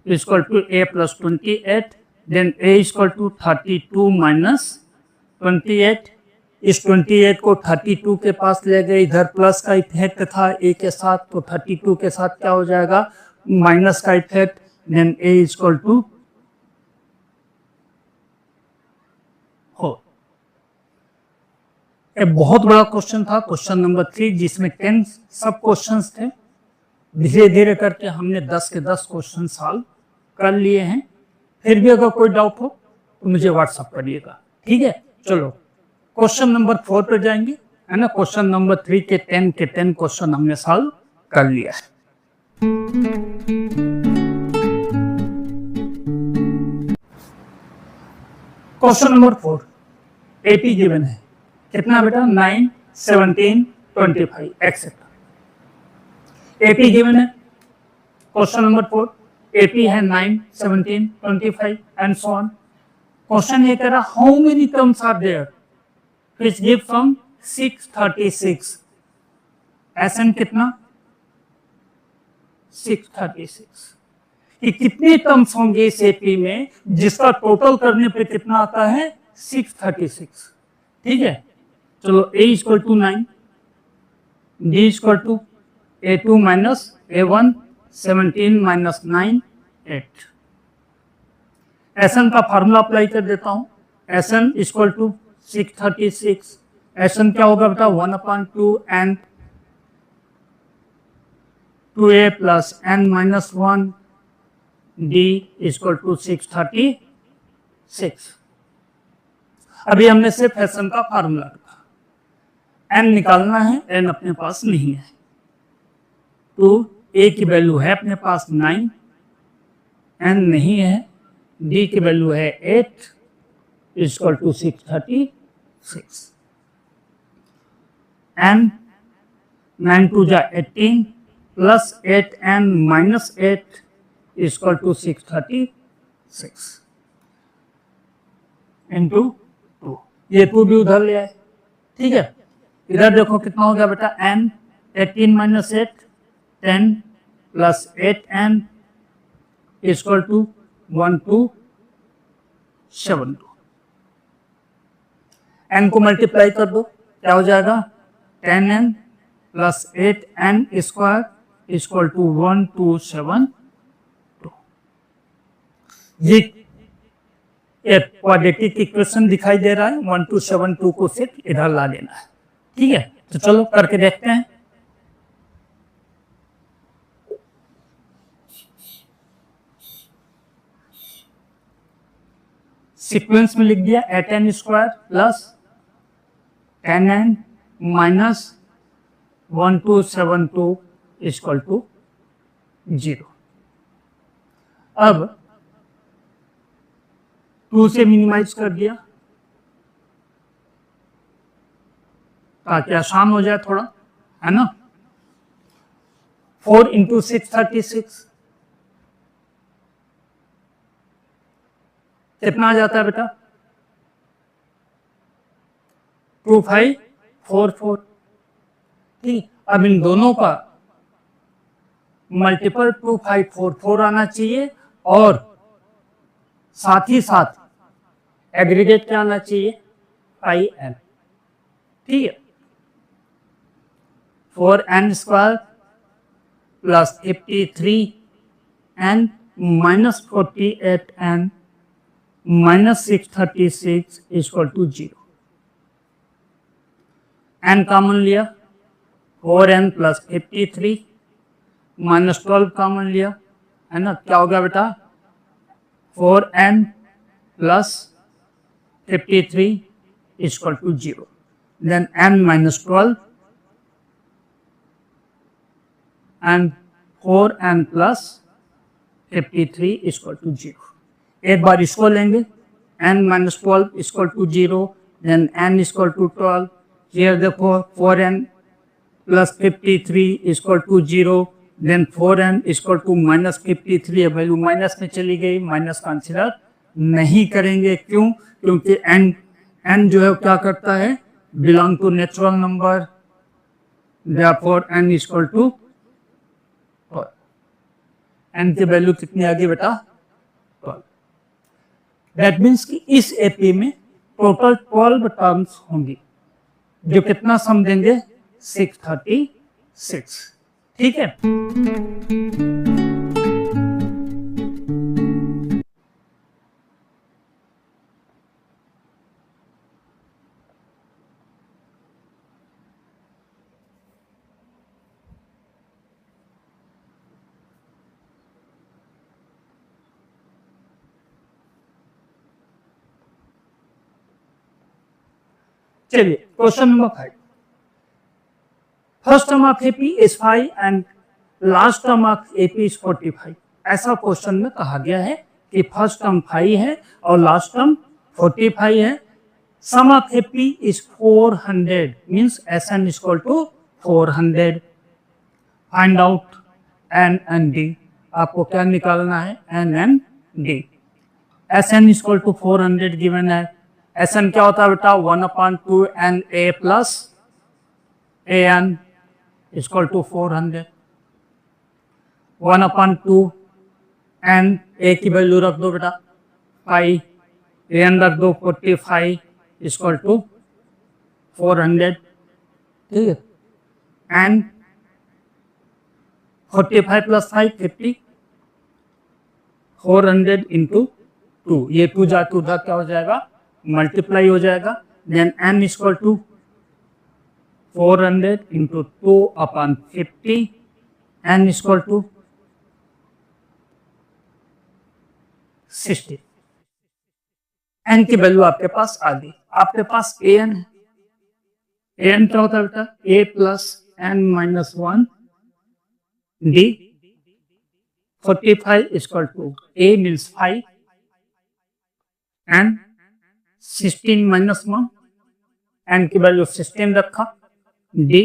Speaker 1: is equal to a plus 28. Then a is equal to 32 minus 28. इस 28 को 32 के पास ले गए, इधर प्लस का इफेक्ट था a के साथ, तो 32 के साथ क्या हो जाएगा, माइनस का effect. Then a is equal to 4. एक बहुत बड़ा क्वेश्चन था, क्वेश्चन नंबर 3, जिसमें 10 सब क्वेश्चंस थे. धीरे धीरे करके हमने 10 के 10 क्वेश्चन सॉल्व कर लिए हैं. फिर भी अगर कोई डाउट हो तो मुझे व्हाट्सअप करिएगा, ठीक है. चलो क्वेश्चन नंबर 4 पर जाएंगे, है ना. क्वेश्चन नंबर 3 के 10 क्वेश्चन हमने सॉल्व कर लिया है. क्वेश्चन नंबर 4 एपी गिवन है. कितना बेटा, 9, 17, 25 एक्सेट्रा. एपी गिवन है. क्वेश्चन नंबर 4 एपी है 9, 17, 25 एंड सो ऑन. क्वेश्चन ये कह रहा, how many terms are there which give from 636. SN कितना, 636. कि कितने टर्म्स होंगे इस एपी में जिसका टोटल करने पे कितना आता है, 636. ठीक है. चलो a is equal to 9, d is equal to a2 minus a1, 17 minus 9, 8. SN का फार्मूला अप्लाई कर देता हूं. SN is equal to 636. SN क्या होगा बेटा, 1/2 and 2a plus n minus 1 d is equal to 636. अभी हमने सिर्फ SN का फार्मूला रखा. n निकालना है, n अपने पास नहीं है, तो a की वैल्यू है अपने पास 9, n नहीं है, d की वैल्यू है 8 is equal to 636. n 9 2 जा 18 plus 8n minus 8 is equal to 636 into 2. ये 2 भी उधर ले आए. ठीक है. इधर देखो कितना हो गया बेटा, n 18 minus 8 10 plus 8n is equal to 1272. n को मल्टीप्लाई कर दो, क्या हो जाएगा, 10n plus 8n square equal to 1272. ये क्वाड्रेटिक इक्वेशन दिखाई दे रहा है. 1272 को सिर्फ इधर ला देना है. ठीक है. तो चलो करके देखते हैं. सीक्वेंस में लिख दिया 8n square plus 10n minus 1272 equal to 0. अब 2 से मिनिमाइज कर दिया ताकि आसान हो जाए थोड़ा, है ना. 4 इंटू 636 कितना आ जाता है बेटा, 2544. ठीक. अब इन दोनों का मल्टीपल 2544 आना चाहिए और साथ ही साथ एग्रीगेट क्या आना चाहिए, n. ठीक है. 4n square plus 53n minus 48n minus 636 equal to 0. n common लिया, 4n प्लस 53 माइनस 12 कॉमन लिया, है ना. क्या होगा बेटा, 4n plus 53 equal to 0. Then n minus 12 and 4n plus 53 equal to 0. एक बार इसको लेंगे n minus 12 equal to 0, then n equal to 12. Here therefore 4n plus 53 equal to 0, then 4n equal to minus 53. Value minus में चली गई, minus consider नहीं करेंगे। क्यों? क्योंकि n जो है क्या करता है, belong to natural number, therefore n equal to n की वैल्यू कितनी आ गई बेटा, 12। दैट मीन्स कि इस एपी में टोटल 12 टर्म्स होंगी, जो कितना सम देंगे, 636। ठीक है, चलिए question number 5। First term of AP is 5 and last term of AP is 45। ऐसा क्वेश्चन में कहा गया है कि फर्स्ट टर्म 5 है और लास्ट टर्म 45 है। Sum of AP is 400, means Sn equal to 400। Find out n and d। आपको क्या निकालना है, n and d। Sn equal to 400 given है। Sn क्या होता है बेटा, 1/2 n a plus an equal to 400। 1/2 n a की वैल्यू रख दो बेटा 5, an रख दो 45 इक्वल टू 400। ठीक है, एंड 45 प्लस 5 50, 400 इंटू 2, ये 2 जा 2 क्या हो जाएगा, मल्टीप्लाई हो जाएगा। Then n equal to 400 into 2/50, n equal to 60। n की वैल्यू आपके पास आ गई। आपके पास an है, an क्या होता है बेटा, a plus n minus 1 d। 45 equal to a means 5 and 16 minus 1, n की वैल्यू 16 रखा, d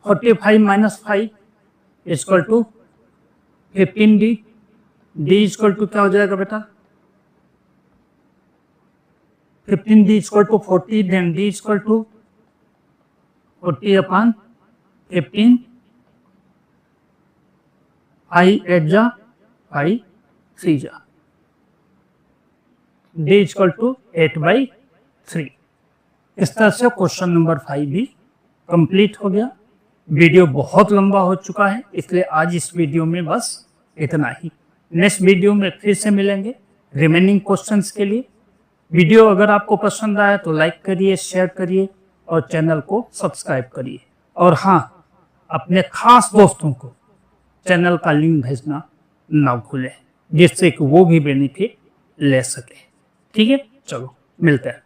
Speaker 1: 45 minus 5 equal to 15d। d equal to क्या हो जाएगा बेटा, 15d equal to 40, then d equal to 40/15, i 8 जा, i 3 जा, d इक्वल टू 8/3। इस तरह से क्वेश्चन नंबर 5 भी कंप्लीट हो गया। वीडियो बहुत लंबा हो चुका है, इसलिए आज इस वीडियो में बस इतना ही। नेक्स्ट वीडियो में फिर से मिलेंगे रिमेनिंग क्वेश्चंस के लिए। वीडियो अगर आपको पसंद आया तो लाइक करिए, शेयर करिए और चैनल को सब्सक्राइब करिए। और हाँ, अपने खास दोस्तों को चैनल का लिंक भेजना ना भूलें, जिससे कि वो भी बेनिफिट ले सके। ठीक है, चलो मिलते हैं।